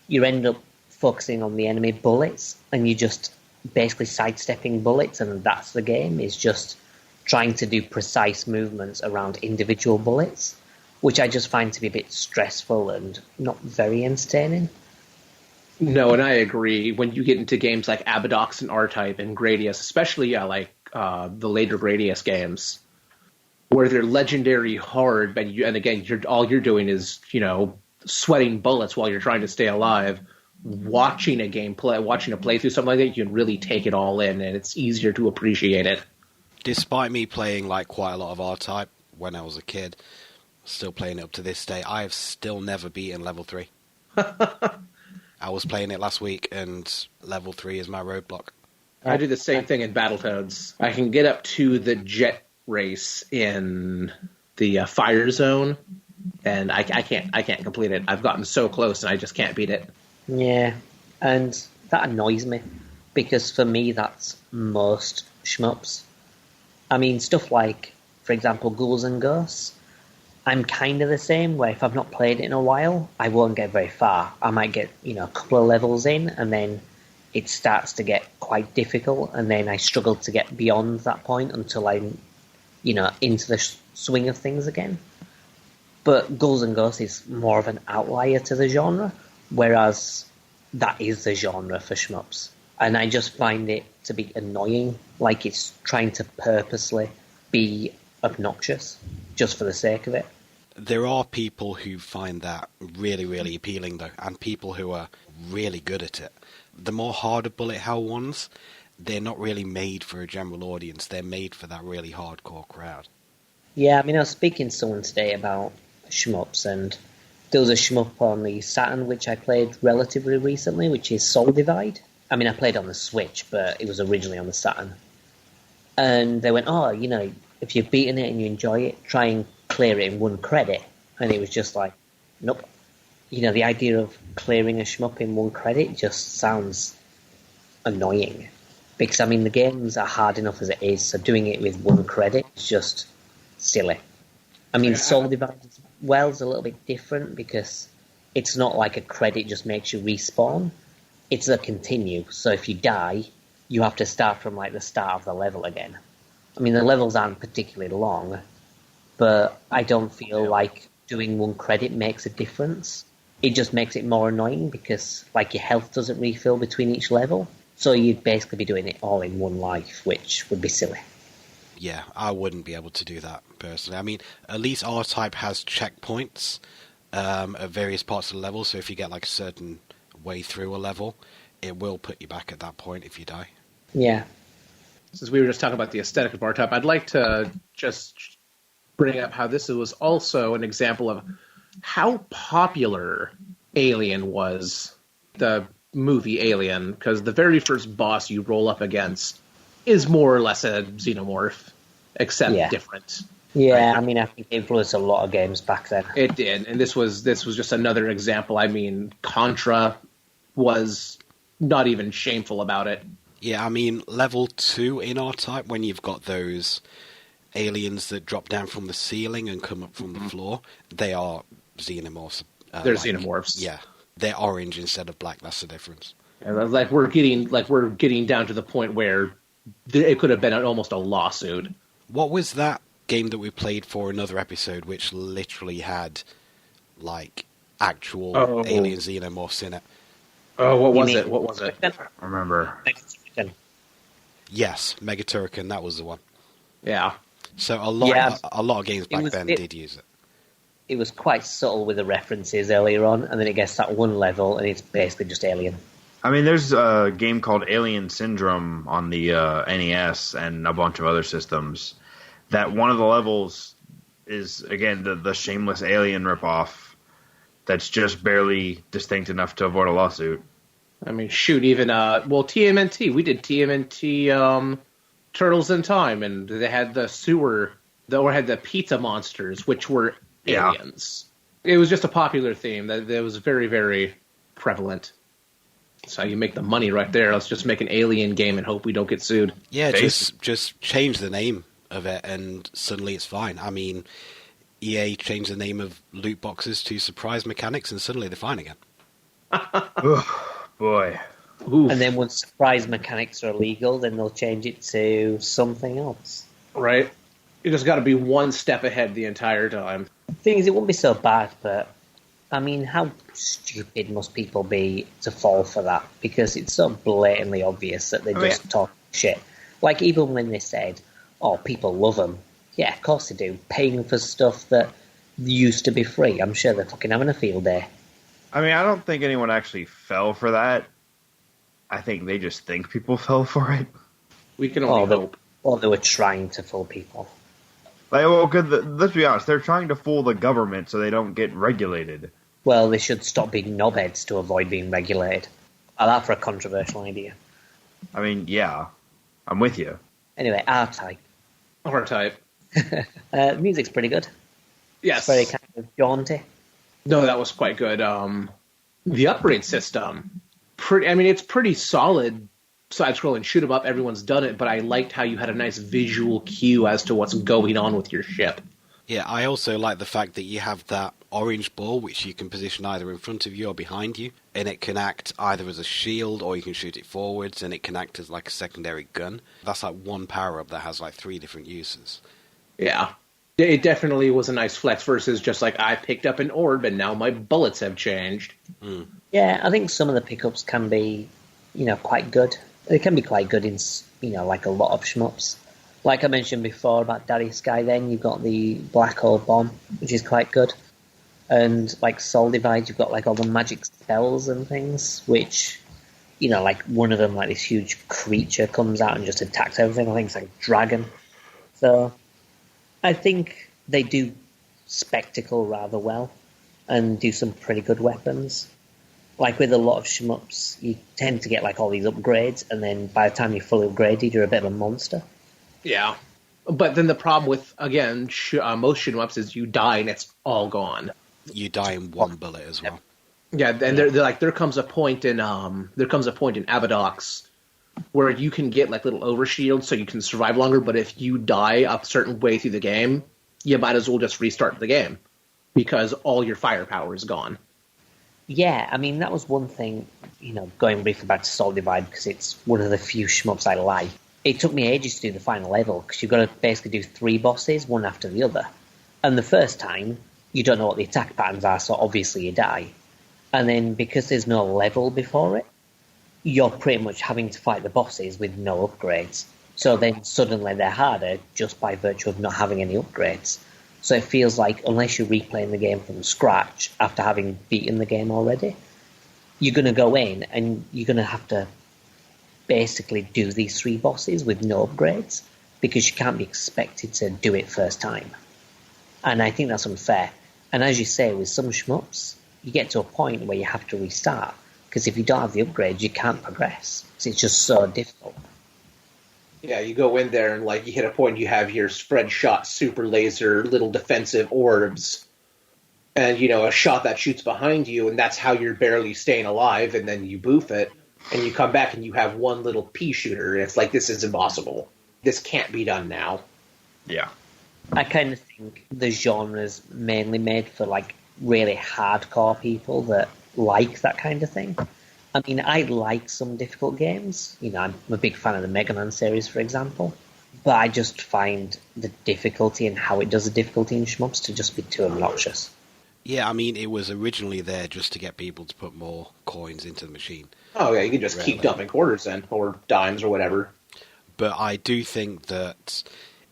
you end up focusing on the enemy bullets, and you just basically sidestepping bullets, and that's the game, is just trying to do precise movements around individual bullets, which I just find to be a bit stressful and not very entertaining. No, and I agree. When you get into games like Abadox and R-Type and Gradius, especially the later Gradius games, where they're legendary hard, and again, all you're doing is, sweating bullets while you're trying to stay alive. Watching a playthrough, something like that, you can really take it all in, and it's easier to appreciate it. Despite me playing quite a lot of R-Type when I was a kid, still playing it up to this day, I have still never beaten level 3. I was playing it last week, and level 3 is my roadblock. I do the same thing in Battletoads. I can get up to the jet race in the fire zone, and I can't complete it. I've gotten so close, and I just can't beat it. Yeah, and that annoys me, because for me, that's most shmups. I mean, stuff like, for example, Ghouls and Ghosts, I'm kind of the same, where if I've not played it in a while, I won't get very far. I might get, a couple of levels in, and then it starts to get quite difficult, and then I struggle to get beyond that point until I'm, into the swing of things again. But Ghouls and Ghosts is more of an outlier to the genre, whereas that is the genre for shmups. And I just find it to be annoying, like it's trying to purposely be obnoxious, just for the sake of it. There are people who find that really, really appealing, though, and people who are really good at it. The more harder bullet hell ones, they're not really made for a general audience. They're made for that really hardcore crowd. Yeah, I mean, I was speaking to someone today about shmups, and there was a shmup on the Saturn which I played relatively recently, which is Soul Divide. I mean, I played on the Switch, but it was originally on the Saturn. And they went, oh, if you've beaten it and you enjoy it, try and clear it in one credit. And it was just like, nope. The idea of clearing a shmup in one credit just sounds annoying. Because, I mean, the games are hard enough as it is, so doing it with one credit is just silly. I mean, Soul Divide as well is a little bit different, because it's not like a credit just makes you respawn. It's a continue, so if you die, you have to start from, the start of the level again. I mean, the levels aren't particularly long, but I don't feel like doing one credit makes a difference. It just makes it more annoying because, your health doesn't refill between each level. So you'd basically be doing it all in one life, which would be silly. Yeah, I wouldn't be able to do that, personally. I mean, at least R-Type has checkpoints at various parts of the level, so if you get, a certain way through a level, it will put you back at that point if you die. Yeah. Since we were just talking about the aesthetic of R-Type, I'd like to just bring up how this was also an example of how popular Alien was, the movie Alien, because the very first boss you roll up against is more or less a xenomorph, except different. Yeah, I mean, I think it influenced a lot of games back then. It did, and this was just another example. I mean, Contra was not even shameful about it. Yeah, I mean, level 2 in R-Type, when you've got those aliens that drop down from the ceiling and come up from the floor, they are xenomorphs. They're xenomorphs. Yeah, they're orange instead of black. That's the difference. Yeah, we're getting down to the point where it could have been almost a lawsuit. What was that game that we played for another episode, which literally had actual alien xenomorphs in it? Oh, what was it? I remember. Yes, Mega Turrican, that was the one. Yeah. So a lot of games back then did use it. It was quite subtle with the references earlier on, and then it gets that one level, and it's basically just Alien. I mean, there's a game called Alien Syndrome on the NES and a bunch of other systems that one of the levels is, again, the shameless Alien ripoff that's just barely distinct enough to avoid a lawsuit. I mean, shoot, even, TMNT. We did TMNT Turtles in Time, and they had the sewer, or had the pizza monsters, which were aliens. It was just a popular theme that was very, very prevalent. That's how you make the money right there. Let's just make an Alien game and hope we don't get sued. Yeah, just change the name of it, and suddenly it's fine. I mean, EA changed the name of loot boxes to surprise mechanics, and suddenly they're fine again. Boy. Oof. And then once surprise mechanics are illegal, then they'll change it to something else. Right. You just got to be one step ahead the entire time. The thing is, it won't be so bad, but I mean, how stupid must people be to fall for that? Because it's so blatantly obvious that they just talk shit. Like, even when they said, oh, people love them. Yeah, of course they do. Paying for stuff that used to be free. I'm sure they're fucking having a field day. I mean, I don't think anyone actually fell for that. I think they just think people fell for it. We can only hope. Or they were trying to fool people. Like, well, let's be honest, they're trying to fool the government so they don't get regulated. Well, they should stop being knobheads to avoid being regulated. That for a controversial idea. I mean, yeah, I'm with you. Anyway, R-Type. R-Type. Music's pretty good. Yes. It's very kind of jaunty. No, that was quite good. The upgrade system, it's pretty solid. Side-scrolling shoot 'em up, everyone's done it, but I liked how you had a nice visual cue as to what's going on with your ship. Yeah, I also like the fact that you have that orange ball, which you can position either in front of you or behind you, and it can act either as a shield or you can shoot it forwards, and it can act as like a secondary gun. That's like one power-up that has like 3 different uses. Yeah. It definitely was a nice flex versus just like, I picked up an orb and now my bullets have changed. Mm. Yeah, I think some of the pickups can be, quite good. They can be quite good in, like a lot of shmups. Like I mentioned before about Daddy Sky, then you've got the black hole bomb, which is quite good. And like Soul Divide, you've got like all the magic spells and things, which, like one of them, like this huge creature comes out and just attacks everything. I think it's like a dragon. So I think they do spectacle rather well and do some pretty good weapons. Like with a lot of shmups, you tend to get like all these upgrades, and then by the time you're fully upgraded, you're a bit of a monster. Yeah. But then the problem with, again, most shmups is you die and it's all gone. You die in one bullet as well. Yeah, and they're like, there comes a point in Abadox where you can get like little overshields so you can survive longer, but if you die a certain way through the game, you might as well just restart the game because all your firepower is gone. Yeah, I mean, that was one thing, going briefly back to Soul Divide, because it's one of the few shmups I like. It took me ages to do the final level, because you've got to basically do 3 bosses, one after the other. And the first time, you don't know what the attack patterns are, so obviously you die. And then, because there's no level before it, you're pretty much having to fight the bosses with no upgrades. So then suddenly they're harder just by virtue of not having any upgrades. So it feels like unless you're replaying the game from scratch after having beaten the game already, you're going to go in and you're going to have to basically do these 3 bosses with no upgrades because you can't be expected to do it first time. And I think that's unfair. And as you say, with some shmups, you get to a point where you have to restart because if you don't have the upgrades, you can't progress. So it's just so difficult. Yeah, you go in there and like you hit a point, you have your spread shot, super laser, little defensive orbs, and a shot that shoots behind you, and that's how you're barely staying alive. And then you boof it, and you come back and you have one little pea shooter. And it's like, this is impossible. This can't be done now. Yeah, I kind of think the genre's mainly made for like really hardcore people that like that kind of thing. I mean, I like some difficult games. I'm a big fan of the Mega Man series, for example. But I just find the difficulty and how it does the difficulty in shmups to just be too obnoxious. Yeah, I mean, it was originally there just to get people to put more coins into the machine. Oh, yeah, you can just keep dumping quarters in, or dimes or whatever. But I do think that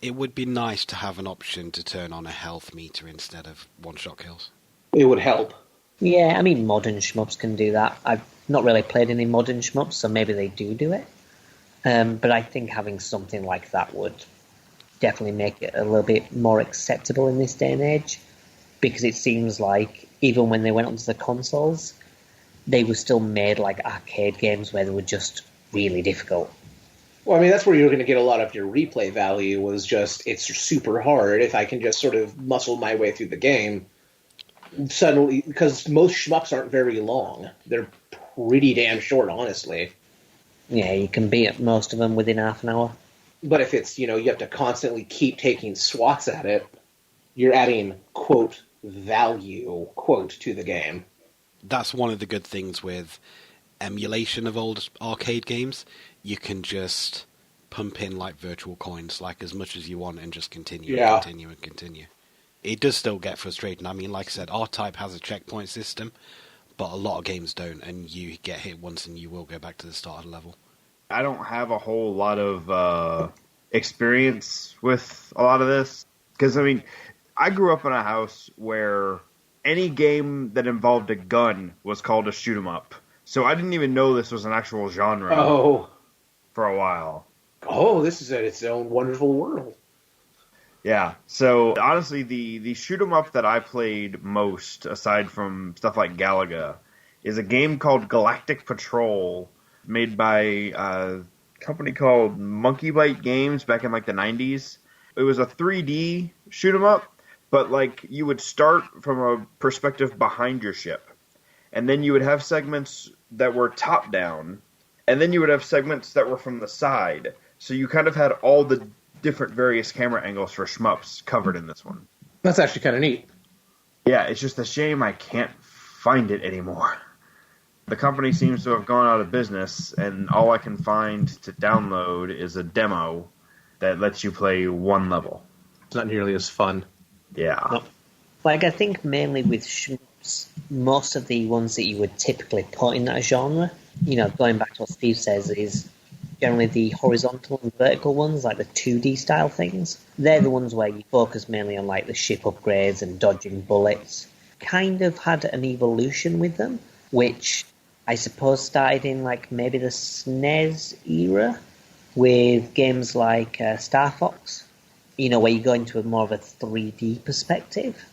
it would be nice to have an option to turn on a health meter instead of one-shot kills. It would help. Yeah, I mean, modern shmups can do that. I've not really played any modern shmups, so maybe they do it. But I think having something like that would definitely make it a little bit more acceptable in this day and age, because it seems like even when they went onto the consoles, they were still made like arcade games where they were just really difficult. Well, I mean, that's where you're going to get a lot of your replay value, was just, it's super hard. If I can just sort of muscle my way through the game, suddenly, because most shmups aren't very long. They're pretty damn short, honestly. Yeah, you can beat most of them within half an hour. But if it's, you have to constantly keep taking swats at it, you're adding, quote, value, quote, to the game. That's one of the good things with emulation of old arcade games. You can just pump in like virtual coins, like as much as you want, and just continue and continue and continue. It does still get frustrating. I mean, like I said, R-Type has a checkpoint system, but a lot of games don't, and you get hit once and you will go back to the start of the level. I don't have a whole lot of experience with a lot of this, because, I mean, I grew up in a house where any game that involved a gun was called a shoot 'em up. So I didn't even know this was an actual genre for a while. Oh, this is its own wonderful world. Yeah, so honestly, the shoot 'em up that I played most, aside from stuff like Galaga, is a game called Galactic Patrol, made by a company called Monkey Bite Games back in like the 90s. It was a 3D shoot 'em up, but like you would start from a perspective behind your ship, and then you would have segments that were top down, and then you would have segments that were from the side. So you kind of had all the different various camera angles for shmups covered in this one. That's actually kind of neat. Yeah, it's just a shame I can't find it anymore. The company seems to have gone out of business, and all I can find to download is a demo that lets you play one level. It's not nearly as fun. Yeah. No. Like, I think mainly with shmups, most of the ones that you would typically put in that genre, going back to what Steve says, is generally the horizontal and vertical ones, like the 2D style things. They're the ones where you focus mainly on like the ship upgrades and dodging bullets. Kind of had an evolution with them, which I suppose started in like maybe the SNES era with games like Star Fox, where you go into more of a 3D perspective.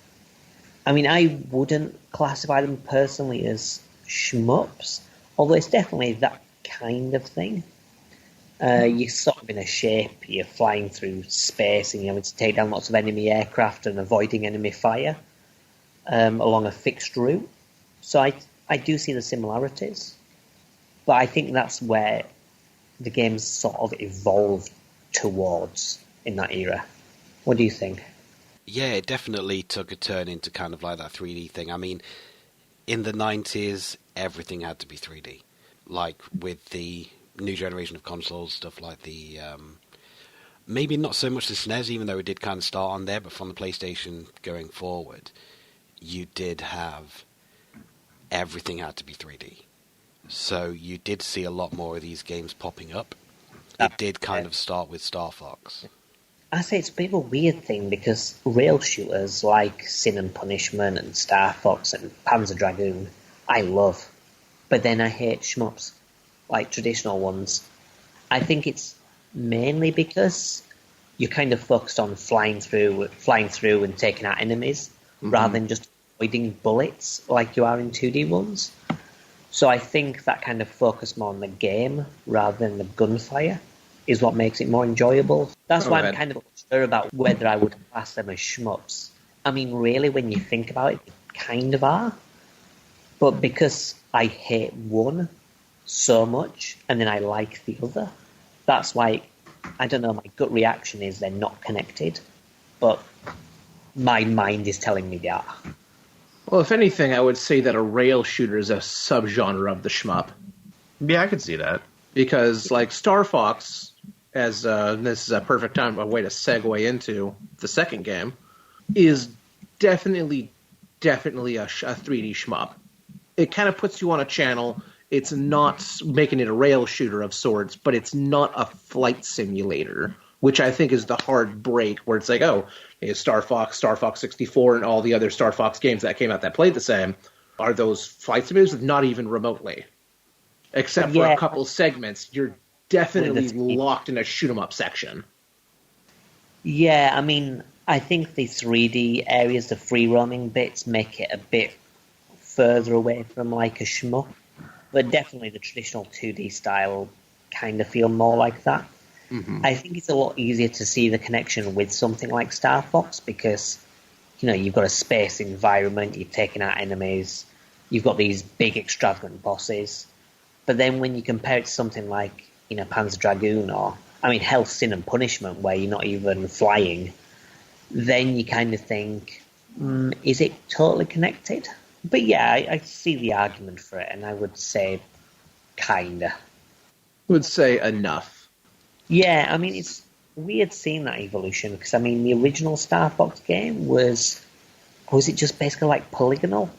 I mean, I wouldn't classify them personally as shmups, although it's definitely that kind of thing. You're sort of in a shape, you're flying through space, and you're having to take down lots of enemy aircraft and avoiding enemy fire along a fixed route. So I do see the similarities, but I think that's where the games sort of evolved towards in that era. What do you think? Yeah, it definitely took a turn into kind of like that 3D thing. I mean, in the 90s, everything had to be 3D. Like with the new generation of consoles, stuff like the maybe not so much the SNES, even though it did kind of start on there, but from the PlayStation going forward, you did have everything had to be 3D. So you did see a lot more of these games popping up. It did kind of start with Star Fox. I say it's a bit of a weird thing, because rail shooters like Sin and Punishment and Star Fox and Panzer Dragoon, I love. But then I hate shmups, like traditional ones. I think it's mainly because you're kind of focused on flying through and taking out enemies, rather than just avoiding bullets like you are in 2D ones. So I think that kind of focus more on the game rather than the gunfire is what makes it more enjoyable. That's why I'm kind of unsure about whether I would class them as shmups. I mean, really, when you think about it, they kind of are. But because I hate one so much, and then I like the other, that's why, I don't know, my gut reaction is they're not connected. But my mind is telling me they are. Well, if anything, I would say that a rail shooter is a subgenre of the shmup. Yeah, I could see that. Because, like, Star Fox, as this is a perfect a way to segue into the second game, is definitely a 3D shmup. It kind of puts you on a channel. It's not making it a rail shooter of sorts, but it's not a flight simulator, which I think is the hard break, where it's like, oh, is Star Fox 64, and all the other Star Fox games that came out that played the same, are those flight simulators? Not even remotely. Except for a couple segments, you're definitely locked in a shoot-'em-up section. Yeah, I mean, I think the 3D areas, the free-roaming bits, make it a bit further away from like a shmup. But definitely the traditional 2D style kind of feel more like that. Mm-hmm. I think it's a lot easier to see the connection with something like Star Fox because, you know, you've got a space environment, you're taking out enemies, you've got these big extravagant bosses. But then when you compare it to something like, you know, Panzer Dragoon or, I mean, Hell, Sin and Punishment, where you're not even flying, then you kind of think, is it totally connected? But yeah, I see the argument for it, and I would say kinda. Would say enough. Yeah, I mean, it's weird seeing that evolution, because, I mean, the original Star Fox game was it just basically like polygonal?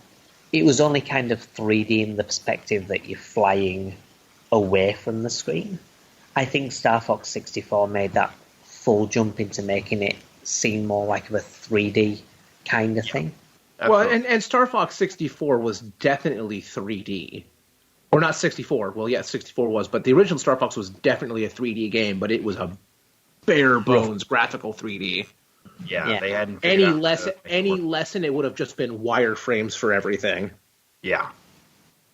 It was only kind of 3D in the perspective that you're flying away from the screen. I think Star Fox 64 made that full jump into making it seem more like of a 3D kind of thing. Well, and Star Fox 64 was definitely 3D. Or not 64. Well, yeah, 64 was, but the original Star Fox was definitely a 3D game, but it was a bare bones graphical 3D. Yeah, they hadn't any lesson, it would have just been wireframes for everything. Yeah.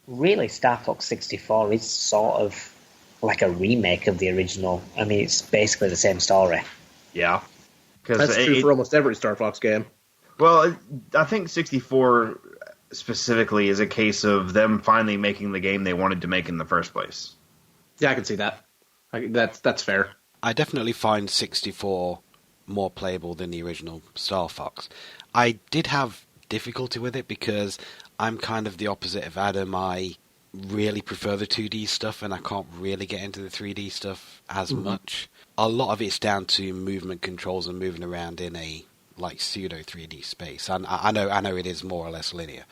Really, Star Fox 64 is sort of like a remake of the original. I mean, it's basically the same story. Yeah. That's true for almost every Star Fox game. Well, I think 64 specifically is a case of them finally making the game they wanted to make in the first place. Yeah, I can see that. That's fair. I definitely find 64 more playable than the original Star Fox. I did have difficulty with it because I'm kind of the opposite of Adam. I really prefer the 2D stuff, and I can't really get into the 3D stuff as much. A lot of it's down to movement controls and moving around in a like pseudo 3D space. And I know it is more or less linear,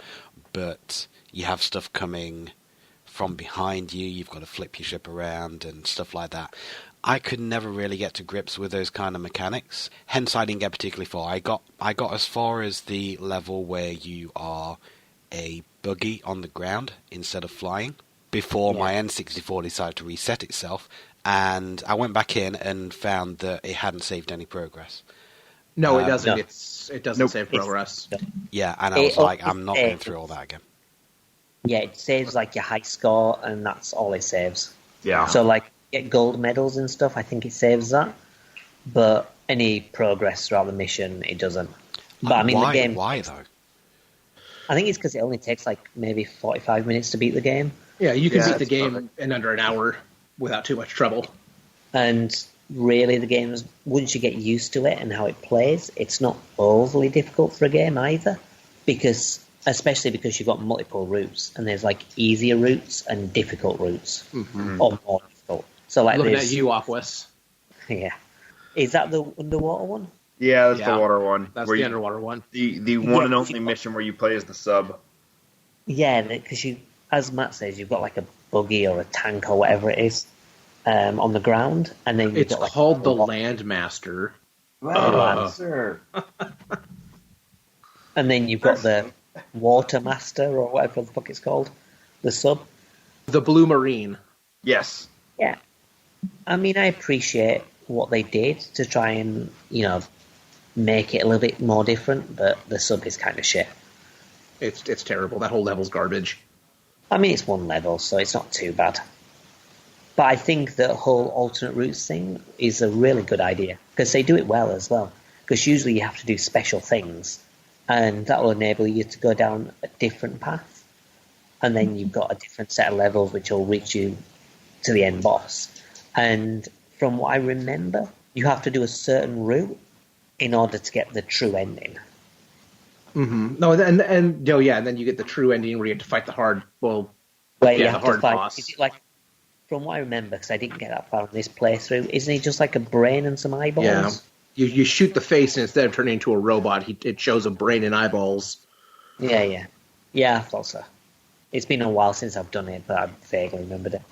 but you have stuff coming from behind you. You've got to flip your ship around and stuff like that. I could never really get to grips with those kind of mechanics. Hence, I didn't get particularly far. I got as far as the level where you are a buggy on the ground instead of flying before my N64 decided to reset itself, and I went back in and found that it hadn't saved any progress. No, it doesn't. No. It doesn't save progress. Yeah, and I was like, I'm not going through all that again. Yeah, it saves like your high score, and that's all it saves. Yeah. So like, get gold medals and stuff, I think it saves that. But any progress throughout the mission, it doesn't. But I mean, the game. Why though? I think it's because it only takes like maybe 45 minutes to beat the game. Yeah, you can beat the game in under an hour without too much trouble. And really, the games, once you get used to it and how it plays, it's not overly difficult for a game either. Especially because you've got multiple routes, and there's like easier routes and difficult routes, or more difficult. So like, looking at you, Aquas. Yeah, is that the underwater one? Yeah, that's the water one. That's the underwater one. The one and only mission where you play as the sub. Yeah, because you, as Matt says, you've got like a buggy or a tank or whatever it is on the ground, and then it's got, called the Landmaster. Landmaster. And then you've got the Watermaster or whatever the fuck it's called, the sub, the Blue Marine. Yes. Yeah. I mean, I appreciate what they did to try and, you know, make it a little bit more different, but the sub is kind of shit. It's terrible. That whole level's garbage. I mean, it's one level, so it's not too bad. But I think the whole alternate routes thing is a really good idea, because they do it well as well. Because usually you have to do special things, and that will enable you to go down a different path. And then you've got a different set of levels which will reach you to the end boss. And from what I remember, you have to do a certain route in order to get the true ending. Mm-hmm. No, and then you get the true ending where you have to fight the hard, you have the hard to fight. boss. Is it like, from what I remember, because I didn't get that far in this playthrough, isn't he just like a brain and some eyeballs? Yeah. You shoot the face, and instead of turning into a robot, it shows a brain and eyeballs. Yeah, I thought so. It's been a while since I've done it, but I vaguely remembered it.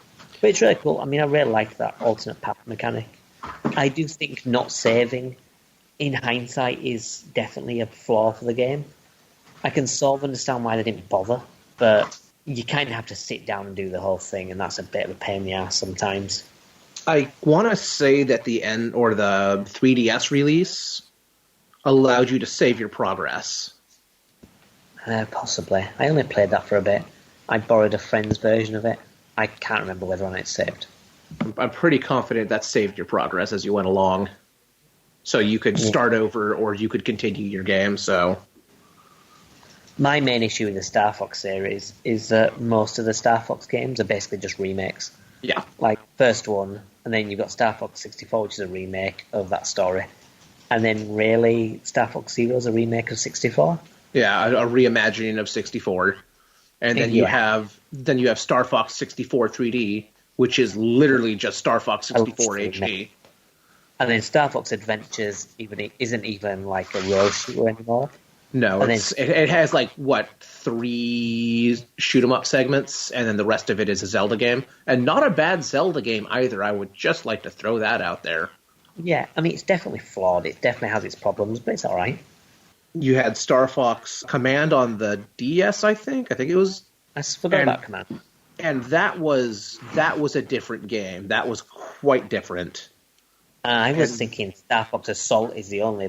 But it's really cool. I mean, I really like that alternate path mechanic. I do think not saving, in hindsight, is definitely a flaw for the game. I can sort of understand why they didn't bother, but you kind of have to sit down and do the whole thing, and that's a bit of a pain in the ass sometimes. I want to say that the 3DS release allowed you to save your progress. Possibly. I only played that for a bit. I borrowed a friend's version of it. I can't remember whether or not it's saved. I'm pretty confident that saved your progress as you went along. So you could start over or you could continue your game, so... My main issue with the Star Fox series is that most of the Star Fox games are basically just remakes. Yeah. Like, first one, and then you've got Star Fox 64, which is a remake of that story. And then, really, Star Fox Zero is a remake of 64. Yeah, a reimagining of 64. And then you have Star Fox 64 3D, which is literally just Star Fox 64 HD. And then Star Fox Adventures isn't even like a rail shooter anymore. No, it has 3 shoot 'em up segments, and then the rest of it is a Zelda game. And not a bad Zelda game either. I would just like to throw that out there. Yeah, I mean, it's definitely flawed. It definitely has its problems, but it's all right. You had Star Fox Command on the DS, I think. I think it was. I forgot about Command. And that was a different game. That was quite different. I was thinking Star Fox Assault is the only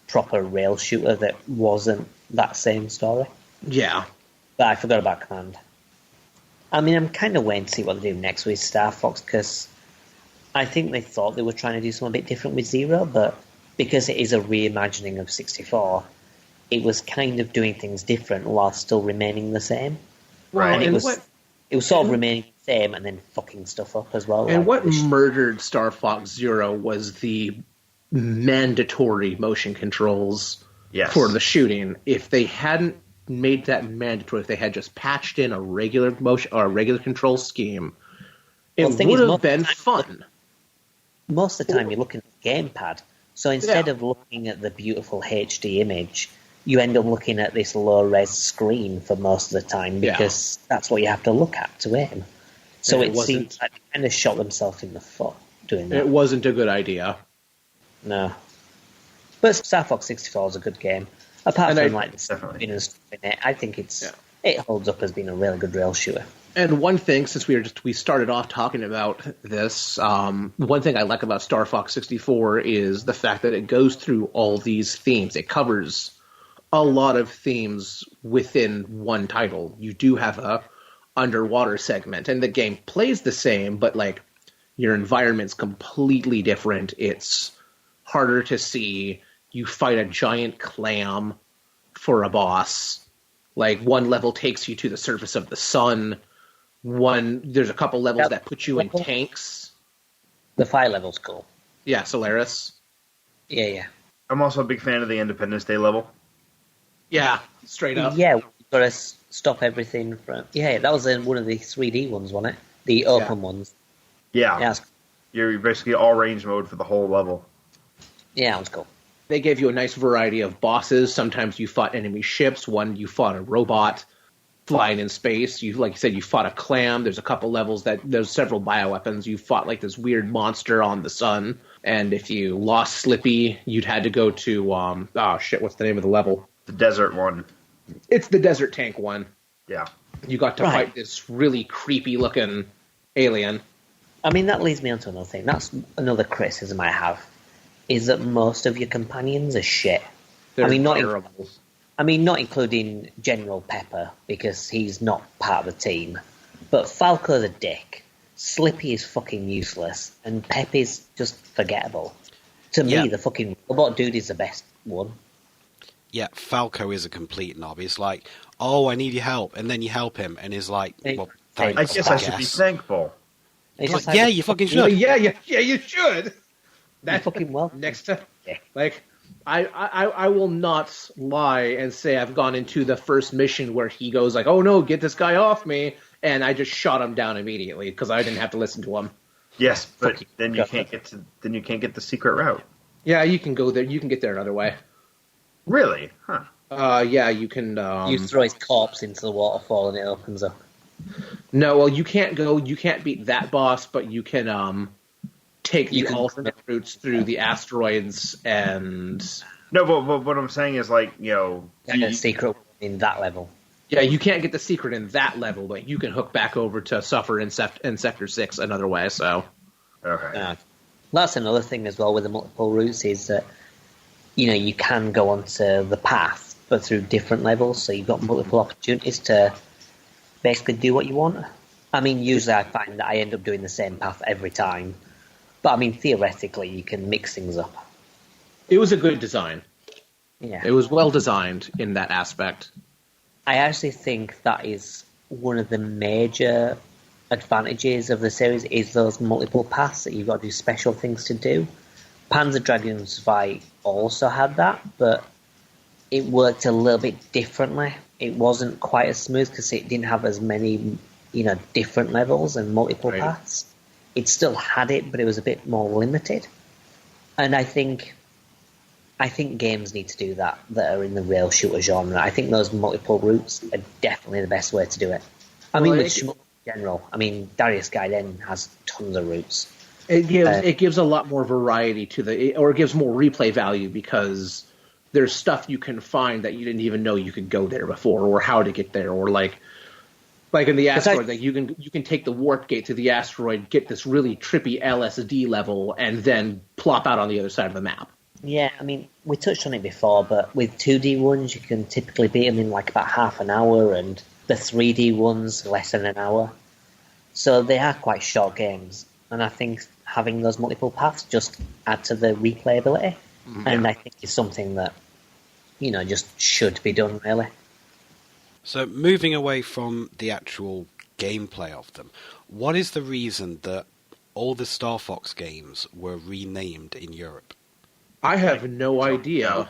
proper rail shooter that wasn't that same story. Yeah, but I forgot about Command. I mean, I'm kind of waiting to see what they do next with Star Fox because I think they thought they were trying to do something a bit different with Zero, but because it is a reimagining of 64. It was kind of doing things different while still remaining the same. Right. And it was sort of remaining the same and then fucking stuff up as well. And what murdered Star Fox Zero was the mandatory motion controls for the shooting. If they hadn't made that mandatory, if they had just patched in a regular motion or a regular control scheme, it would have been fun. Most of the time you're looking at the gamepad. So instead of looking at the beautiful HD image, you end up looking at this low-res screen for most of the time because that's what you have to look at to aim. So it seems like they kind of shot themselves in the foot doing that. It wasn't a good idea. No. But Star Fox 64 is a good game. Apart from the spin and stuff in it, I think it holds up as being a really good rail shooter. And one thing, since we started off talking about this, one thing I like about Star Fox 64 is the fact that it goes through all these themes. It covers a lot of themes within one title. You do have a underwater segment, and the game plays the same, but your environment's completely different. It's harder to see. You fight a giant clam for a boss. One level takes you to the surface of the sun. There's a couple levels that put you in tanks. The fire level's cool. Yeah, Solaris. Yeah. I'm also a big fan of the Independence Day level. Yeah, straight up. Yeah, we've got to stop everything from... Yeah, that was one of the 3D ones, wasn't it? The open ones. Yeah. You're basically all range mode for the whole level. Yeah, that was cool. They gave you a nice variety of bosses. Sometimes you fought enemy ships. One, you fought a robot flying in space. Like you said, you fought a clam. There's a couple levels there's several bioweapons. You fought this weird monster on the sun. And if you lost Slippy, you'd had to go to, what's the name of the level? The desert one. It's the desert tank one. Yeah. You got to fight this really creepy looking alien. I mean, that leads me on to another thing. That's another criticism I have, is that most of your companions are shit. They're not terrible. Not including General Pepper, because he's not part of the team. But Falco's a dick. Slippy is fucking useless. And Peppy's just forgettable. To me, the fucking robot dude is the best one. Yeah, Falco is a complete knob. He's like, oh, I need your help. And then you help him, and he's like, well, thanks, I guess I should be thankful. Yeah, you fucking should. Yeah, you should. That's fucking well. Next time. I will not lie and say I've gone into the first mission where he goes oh no, get this guy off me, and I just shot him down immediately because I didn't have to listen to him. Yes, but then you can't get the secret route. Yeah, you can go there. You can get there another way. Really? Huh. Yeah, you can. You throw his corpse into the waterfall and it opens up. No, well, you can't beat that boss, but you can take the alternate routes through the asteroids and... No, but what I'm saying is, like, secret in that level. Yeah, you can't get the secret in that level, but you can hook back over to Suffer in Sector 6 another way, so... Okay. That's another thing as well with the multiple routes is that, you can go onto the path, but through different levels, so you've got multiple opportunities to basically do what you want. I mean, usually I find that I end up doing the same path every time, but I mean, theoretically, you can mix things up. It was a good design. Yeah. It was well designed in that aspect. I actually think that is one of the major advantages of the series is those multiple paths that you've got to do special things to do. Panzer Dragon's Fight also had that, but it worked a little bit differently. It wasn't quite as smooth because it didn't have as many, different levels and multiple paths. It still had it, but it was a bit more limited. And I think games need to do that are in the rail shooter genre. I think those multiple routes are definitely the best way to do it. I mean, with shmups in general, Darius Gaiden has tons of routes. It gives a lot more variety or it gives more replay value because there's stuff you can find that you didn't even know you could go there before, or how to get there, or like in the asteroid, you can take the warp gate to the asteroid, get this really trippy LSD level, and then plop out on the other side of the map. Yeah, we touched on it before, but with 2D ones, you can typically beat them in like about half an hour, and the 3D ones, less than an hour. So they are quite short games, and I think having those multiple paths just add to the replayability, and I think it's something that, just should be done, really. So moving away from the actual gameplay of them, what is the reason that all the Star Fox games were renamed in Europe? I have no idea.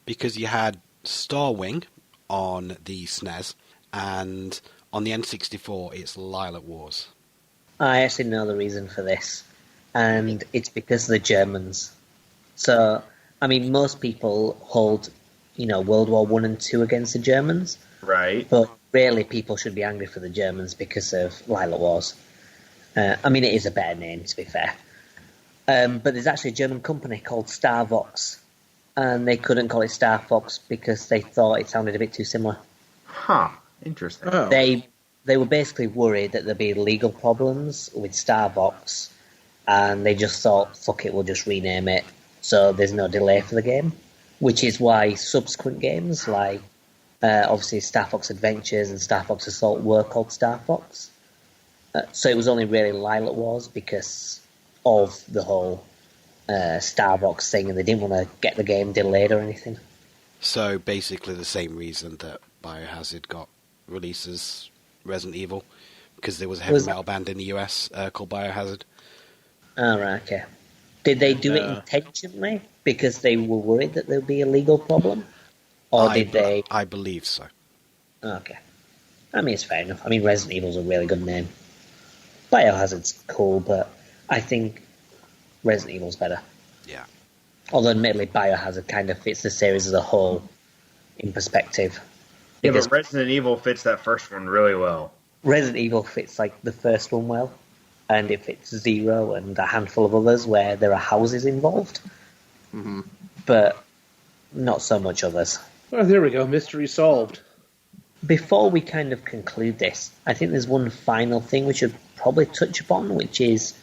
Because you had Star Wing on the SNES, and on the N64 it's Lilac Wars. I actually know the reason for this, and it's because of the Germans. So, most people hold, World War I and II against the Germans. Right. But really people should be angry for the Germans because of Lilac Wars. It is a better name, to be fair. But there's actually a German company called Starvox, and they couldn't call it Star Fox because they thought it sounded a bit too similar. Huh. Interesting. Oh. They were basically worried that there'd be legal problems with Starvox, and they just thought, fuck it, we'll just rename it, so there's no delay for the game. Which is why subsequent games, like obviously Star Fox Adventures and Star Fox Assault, were called Star Fox. So it was only really Lilac Wars because of the whole Starbox thing, and they didn't want to get the game delayed or anything. So basically the same reason that Biohazard got released as Resident Evil, because there was a heavy metal band in the US called Biohazard. Oh, right, okay. Did they do it intentionally because they were worried that there would be a legal problem? Or did they... I believe so. Okay. It's fair enough. Resident Evil's a really good name. Biohazard's cool, but I think Resident Evil's better. Yeah. Although admittedly Biohazard kind of fits the series as a whole in perspective. Yeah, but Resident Evil fits that first one really well. Resident Evil fits like the first one well, and it fits Zero and a handful of others where there are houses involved. Mm-hmm. But not so much others. Oh, there we go. Mystery solved. Before we kind of conclude this, I think there's one final thing we should probably touch upon, which is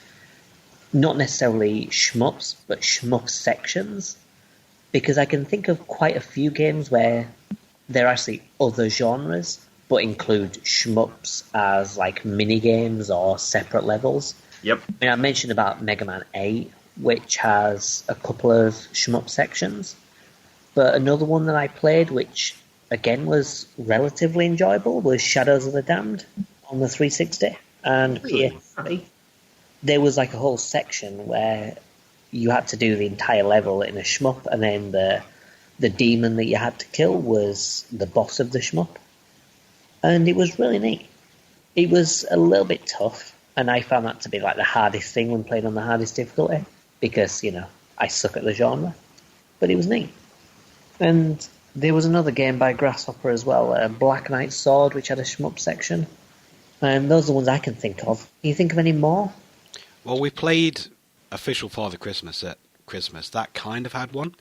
not necessarily shmups, but shmup sections. Because I can think of quite a few games where they're actually other genres, but include shmups as like mini-games or separate levels. Yep. I mentioned about Mega Man 8, which has a couple of shmup sections. But another one that I played, which again was relatively enjoyable, was Shadows of the Damned on the 360 and PS3. There was like a whole section where you had to do the entire level in a shmup, and then the demon that you had to kill was the boss of the shmup. And it was really neat. It was a little bit tough, and I found that to be like the hardest thing when playing on the hardest difficulty, because, I suck at the genre. But it was neat. And there was another game by Grasshopper as well, Black Knight Sword, which had a shmup section. Those are the ones I can think of. Can you think of any more? Well, we played Official Father Christmas at Christmas. That kind of had one.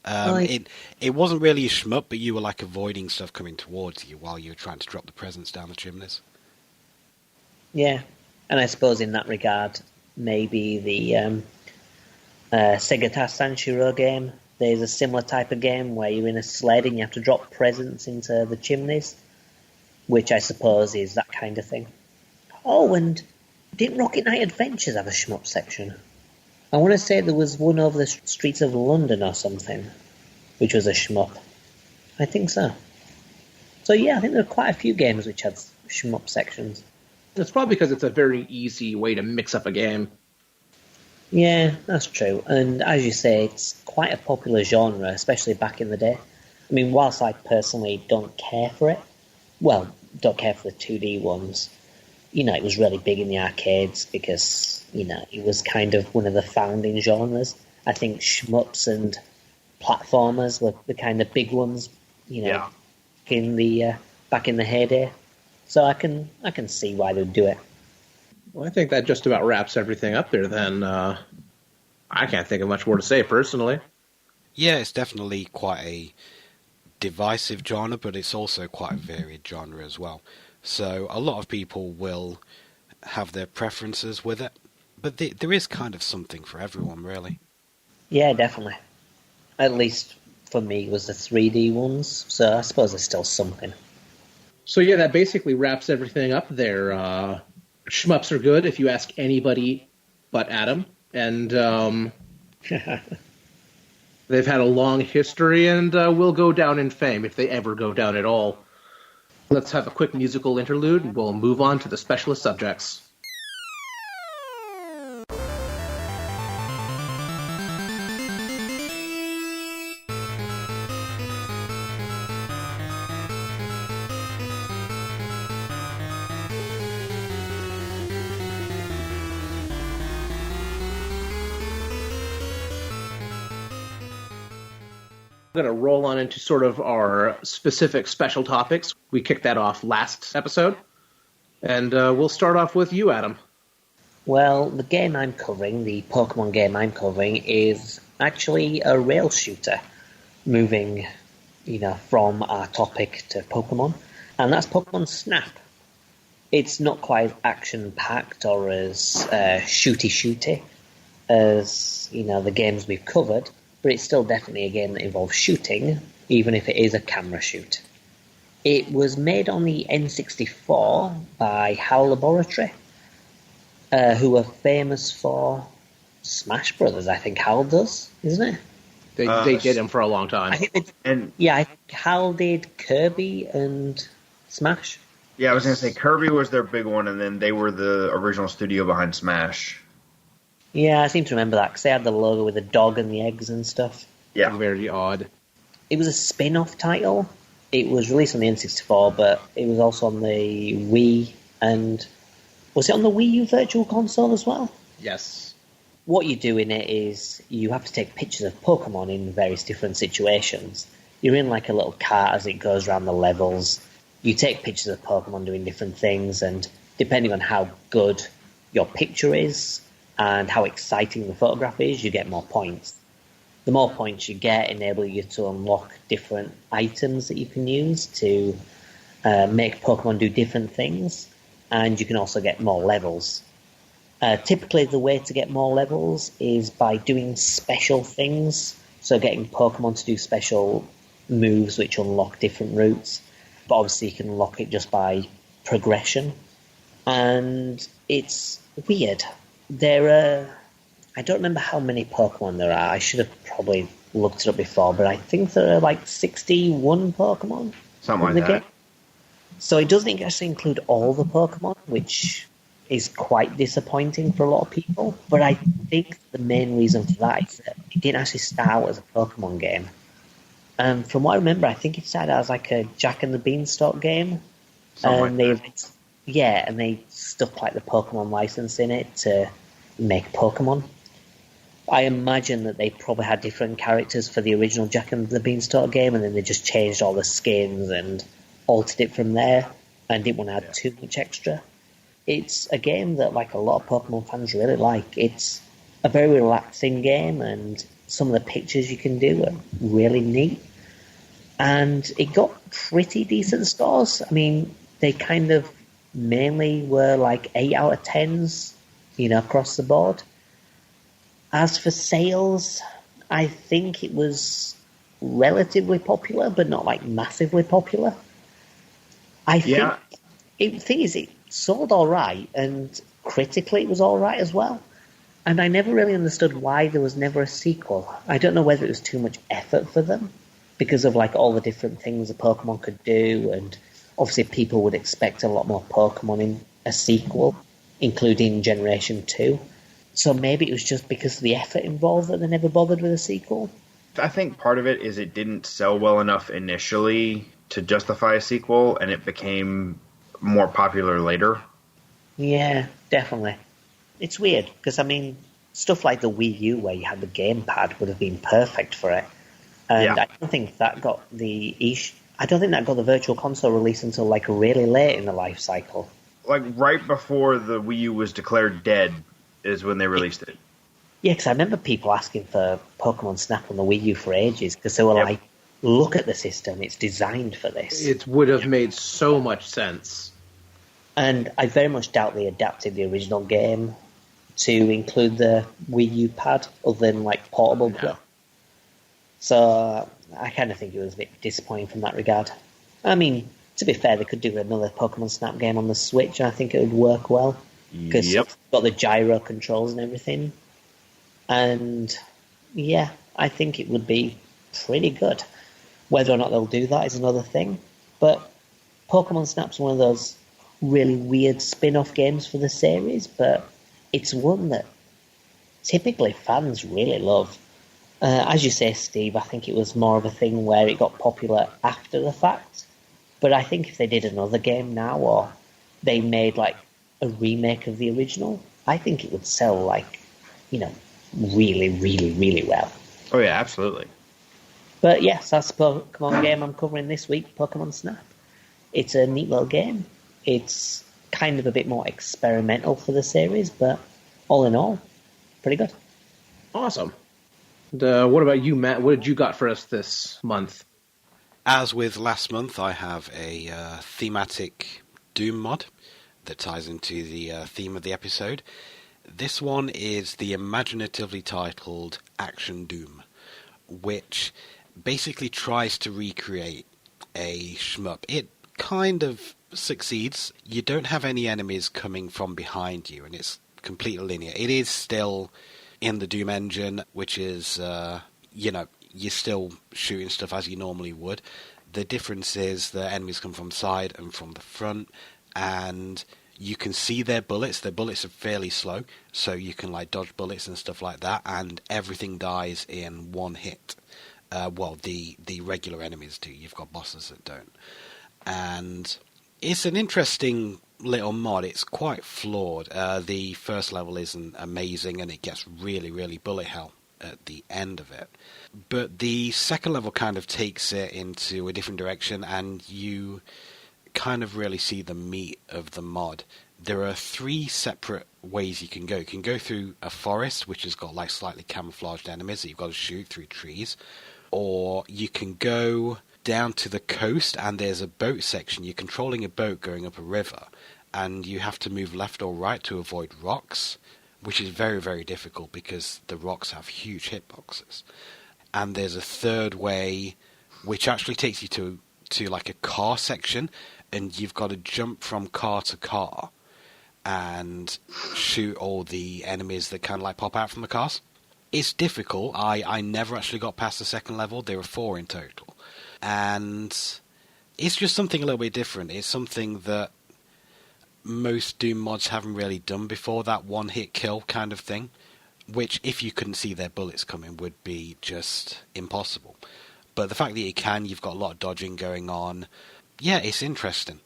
It wasn't really a shmup, but you were like avoiding stuff coming towards you while you were trying to drop the presents down the chimneys. Yeah, and I suppose in that regard, maybe the Segata Sanshiro game, there's a similar type of game where you're in a sled and you have to drop presents into the chimneys, which I suppose is that kind of thing. Oh, and didn't Rocket Knight Adventures have a shmup section? I want to say there was one over the streets of London or something, which was a shmup. I think so. So yeah, I think there are quite a few games which had shmup sections. It's probably because it's a very easy way to mix up a game. Yeah, that's true. And as you say, it's quite a popular genre, especially back in the day. I mean, whilst I personally don't care for it, well, don't care for the 2D ones, it was really big in the arcades because, it was kind of one of the founding genres. I think shmups and platformers were the kind of big ones, in the back in the heyday. So I can see why they'd do it. Well, I think that just about wraps everything up there then. I can't think of much more to say personally. Yeah, it's definitely quite a divisive genre, but it's also quite a varied genre as well. So a lot of people will have their preferences with it, but there is kind of something for everyone, really. Yeah, definitely. At least for me, it was the 3D ones, so I suppose there's still something. So yeah, that basically wraps everything up there. Shmups are good if you ask anybody but Adam, and they've had a long history and will go down in fame if they ever go down at all. Let's have a quick musical interlude and we'll move on to the specialist subjects. We're going to roll on into sort of our specific special topics. We kicked that off last episode. And we'll start off with you, Adam. Well, the game I'm covering, the Pokemon game I'm covering, is actually a rail shooter, moving, from our topic to Pokemon. And that's Pokemon Snap. It's not quite as action-packed or as shooty-shooty as, the games we've covered, but it's still definitely a game that involves shooting, even if it is a camera shoot. It was made on the N64 by HAL Laboratory, who are famous for Smash Brothers, I think HAL does, isn't it? They did them for a long time. I think I think HAL did Kirby and Smash. Yeah, I was going to say Kirby was their big one, and then they were the original studio behind Smash. Yeah, I seem to remember that, because they had the logo with the dog and the eggs and stuff. Yeah. Very odd. It was a spin-off title. It was released on the N64, but it was also on the Wii, and was it on the Wii U Virtual Console as well? Yes. What you do in it is you have to take pictures of Pokemon in various different situations. You're in like a little cart as it goes around the levels. You take pictures of Pokemon doing different things, and depending on how good your picture is and how exciting the photograph is, you get more points. The more points you get enable you to unlock different items that you can use to make Pokemon do different things, and you can also get more levels. Typically, the way to get more levels is by doing special things, so getting Pokemon to do special moves which unlock different routes, but obviously you can unlock it just by progression. And it's weird. I don't remember how many Pokemon there are. I should have probably looked it up before, but I think there are like 61 Pokemon. Something like that. Game. So it doesn't actually include all the Pokemon, which is quite disappointing for a lot of people. But I think the main reason for that is that it didn't actually start out as a Pokemon game. From what I remember, I think it started out as like a Jack and the Beanstalk game. And they stuck like the Pokemon license in it to make Pokemon. I imagine that they probably had different characters for the original Jack and the Beanstalk game, and then they just changed all the skins and altered it from there, and didn't want to add too much extra. it's a game that like a lot of Pokemon fans really like. It's a very relaxing game, and some of the pictures you can do are really neat. And it got pretty decent scores. I mean, they kind of mainly were like 8 out of 10s, across the board. As for sales, I think it was relatively popular, but not like massively popular. I think the thing is, it sold all right, and critically it was all right as well. And I never really understood why there was never a sequel. I don't know whether it was too much effort for them, because of like all the different things a Pokemon could do, and obviously people would expect a lot more Pokemon in a sequel, including Generation 2. So maybe it was just because of the effort involved that they never bothered with a sequel. I think part of it is it didn't sell well enough initially to justify a sequel, and it became more popular later. Yeah, definitely. It's weird, because I mean, stuff like the Wii U where you had the gamepad would have been perfect for it. And I don't think that got the Virtual Console release until like really late in the life cycle. Like right before the Wii U was declared dead is when they released it. Yeah, because I remember people asking for Pokemon Snap on the Wii U for ages, because they were like, look at the system, it's designed for this. It would have made so much sense. And I very much doubt they adapted the original game to include the Wii U pad, other than like portable play. So I kind of think it was a bit disappointing from that regard. I mean, to be fair, they could do another Pokemon Snap game on the Switch, and I think it would work well. Because it's got the gyro controls and everything. And yeah, I think it would be pretty good. Whether or not they'll do that is another thing. But Pokemon Snap's one of those really weird spin-off games for the series, but it's one that typically fans really love. As you say, Steve, I think it was more of a thing where it got popular after the fact. But I think if they did another game now, or they made like a remake of the original, I think it would sell like, really, really, really well. Oh yeah, absolutely. But yes, that's the Pokemon game I'm covering this week, Pokemon Snap. It's a neat little game. It's kind of a bit more experimental for the series, but all in all, pretty good. Awesome. And, what about you, Matt? What did you got for us this month? As with last month, I have a thematic Doom mod that ties into the theme of the episode. This one is the imaginatively titled Action Doom, which basically tries to recreate a shmup. It kind of succeeds. You don't have any enemies coming from behind you, and it's completely linear. It is still in the Doom engine, which is, you're still shooting stuff as you normally would. The difference is the enemies come from the side and from the front, and you can see their bullets. Their bullets are fairly slow, so you can like dodge bullets and stuff like that, and everything dies in one hit. The regular enemies do. You've got bosses that don't. And it's an interesting little mod. It's quite flawed. The first level isn't amazing, and it gets really, really bullet hell at the end of it. But the second level kind of takes it into a different direction, and you kind of really see the meat of the mod. There are 3 separate ways you can go. You can go through a forest, which has got like slightly camouflaged enemies that you've got to shoot through trees, or you can go down to the coast, and there's a boat section. You're controlling a boat going up a river, and you have to move left or right to avoid rocks, which is very, very difficult because the rocks have huge hitboxes. And there's a third way, which actually takes you to like a car section, and you've got to jump from car to car and shoot all the enemies that kind of like pop out from the cars. It's difficult. I never actually got past the second level. There were 4 in total. And it's just something a little bit different. It's something that most Doom mods haven't really done before, that one-hit kill kind of thing, which, if you couldn't see their bullets coming, would be just impossible. But the fact that you can, you've got a lot of dodging going on. Yeah, it's interesting.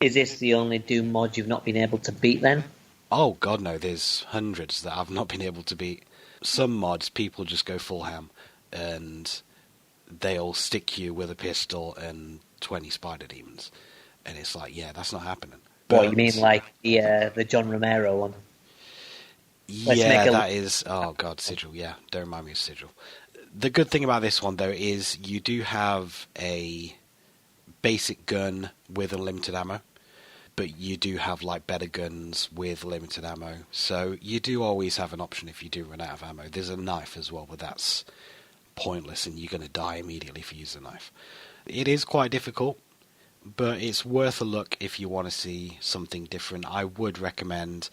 Is this the only Doom mod you've not been able to beat then? Oh god no, there's hundreds that I've not been able to beat. Some mods, people just go full ham, and they'll stick you with a pistol and 20 spider demons. And it's like, yeah, that's not happening. What, you mean like the John Romero one? That is... Oh, God, Sigil, yeah. Don't remind me of Sigil. The good thing about this one, though, is you do have a basic gun with unlimited ammo, but you do have, like, better guns with limited ammo. So you do always have an option if you do run out of ammo. There's a knife as well, but that's pointless, and you're going to die immediately if you use the knife. It is quite difficult, but it's worth a look if you want to see something different. I would recommend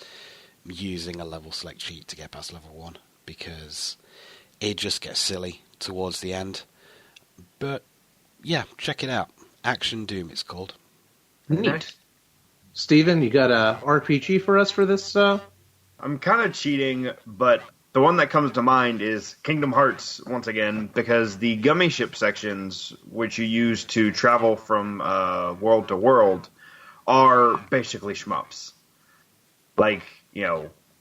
using a level select cheat to get past level 1, because it just gets silly towards the end. But yeah, check it out. Action Doom it's called. Neat. Steven, you got a RPG for us for this? I'm kind of cheating, but the one that comes to mind is Kingdom Hearts, once again, because the gummy ship sections, which you use to travel from world to world, are basically shmups. Like,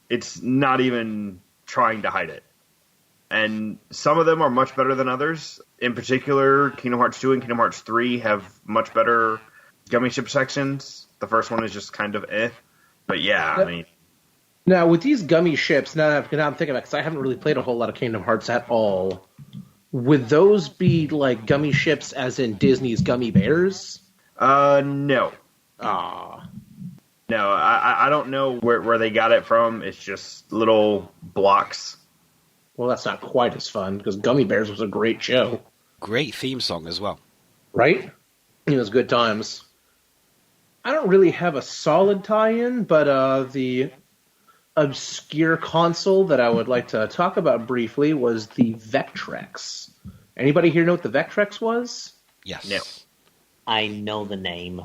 it's not even trying to hide it. And some of them are much better than others. In particular, Kingdom Hearts 2 and Kingdom Hearts 3 have much better gummy ship sections. The first one is just kind of eh. But yeah, I mean... Now, with these gummy ships, now I'm thinking about it, because I haven't really played a whole lot of Kingdom Hearts at all, would those be like gummy ships as in Disney's Gummy Bears? No. Ah. No, I don't know where they got it from. It's just little blocks. Well, that's not quite as fun, because Gummy Bears was a great show. Great theme song as well. Right? It was good times. I don't really have a solid tie-in, but the obscure console that I would like to talk about briefly was the Vectrex. Anybody here know what the Vectrex was? Yes. No. I know the name.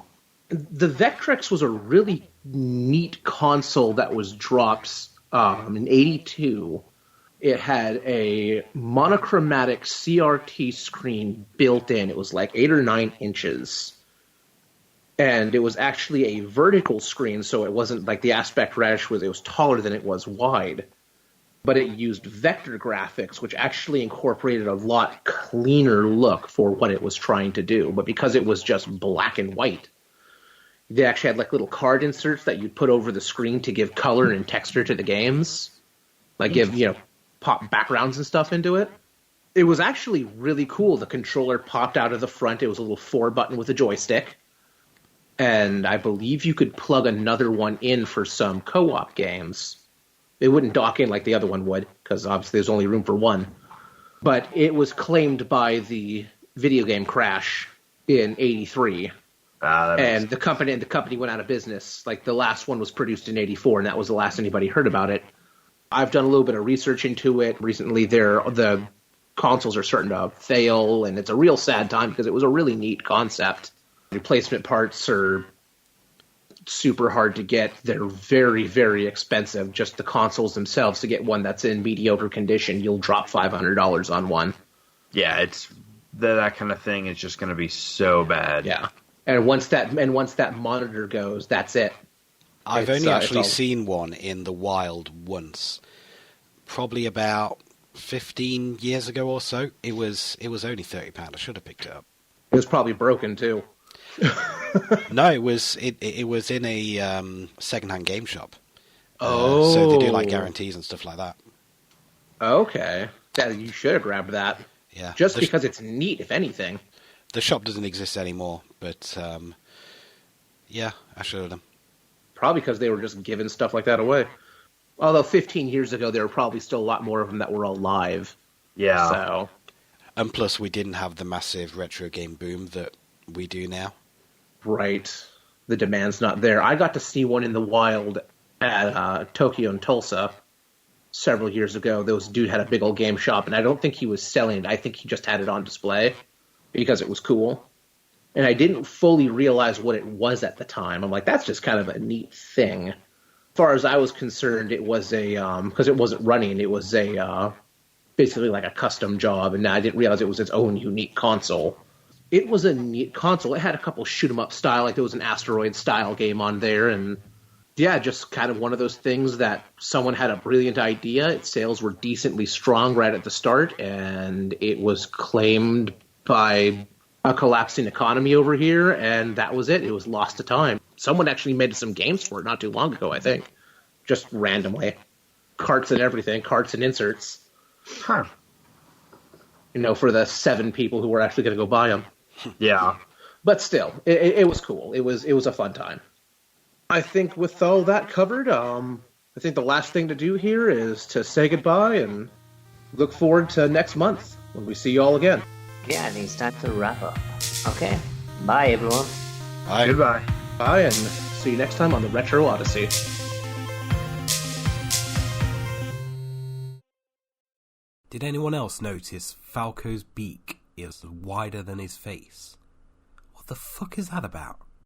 The Vectrex was a really neat console that was dropped in '82. It had a monochromatic CRT screen built in. It was like 8 or 9 inches. And it was actually a vertical screen, so it wasn't like the aspect ratio it was taller than it was wide. But it used vector graphics, which actually incorporated a lot cleaner look for what it was trying to do. But because it was just black and white, they actually had like little card inserts that you'd put over the screen to give color and texture to the games. Like pop backgrounds and stuff into it. It was actually really cool. The controller popped out of the front. It was a little 4-button with a joystick. And I believe you could plug another one in for some co-op games. It wouldn't dock in like the other one would, because obviously there's only room for one. But it was claimed by the video game crash in '83. And the company went out of business. Like, the last one was produced in '84, and that was the last anybody heard about it. I've done a little bit of research into it. Recently, the consoles are starting to fail, and it's a real sad time because it was a really neat concept. Replacement parts are super hard to get. They're very, very expensive. Just the consoles themselves, to get one that's in mediocre condition, you'll drop $500 on one. Yeah, it's that kind of thing is just going to be so bad. Yeah, and once that monitor goes, that's it. I've only actually seen one in the wild once, probably about 15 years ago or so. It was only £30. I should have picked it up. It was probably broken too. No, it was in a secondhand game shop. Oh, so they do like guarantees and stuff like that. Okay, you should have grabbed that. Yeah, just because it's neat, if anything. The shop doesn't exist anymore, but yeah, I should have done. Probably because they were just giving stuff like that away. Although 15 years ago, there were probably still a lot more of them that were alive. Yeah. So. And plus, we didn't have the massive retro game boom that we do now. Right. The demand's not there. I got to see one in the wild at Tokyo and Tulsa several years ago. This dude had a big old game shop, and I don't think he was selling it. I think he just had it on display because it was cool. And I didn't fully realize what it was at the time. I'm like, that's just kind of a neat thing. As far as I was concerned, it was a, because it wasn't running, it was a, basically like a custom job, and I didn't realize it was its own unique console. It was a neat console. It had a couple shoot-'em-up style, like there was an Asteroid-style game on there, and yeah, just kind of one of those things that someone had a brilliant idea, its sales were decently strong right at the start, and it was claimed by a collapsing economy over here, and that was it. It was lost to time. Someone actually made some games for it not too long ago, I think. Just randomly. Carts and everything, carts and inserts. Huh. For the 7 people who were actually going to go buy them. Yeah. But still, it was cool. It was a fun time. I think with all that covered, I think the last thing to do here is to say goodbye and look forward to next month when we see you all again. Yeah, and it's time to wrap up. Okay. Bye, everyone. Bye. Goodbye. Bye, and see you next time on the Retro Odyssey. Did anyone else notice Falco's beak is wider than his face? What the fuck is that about?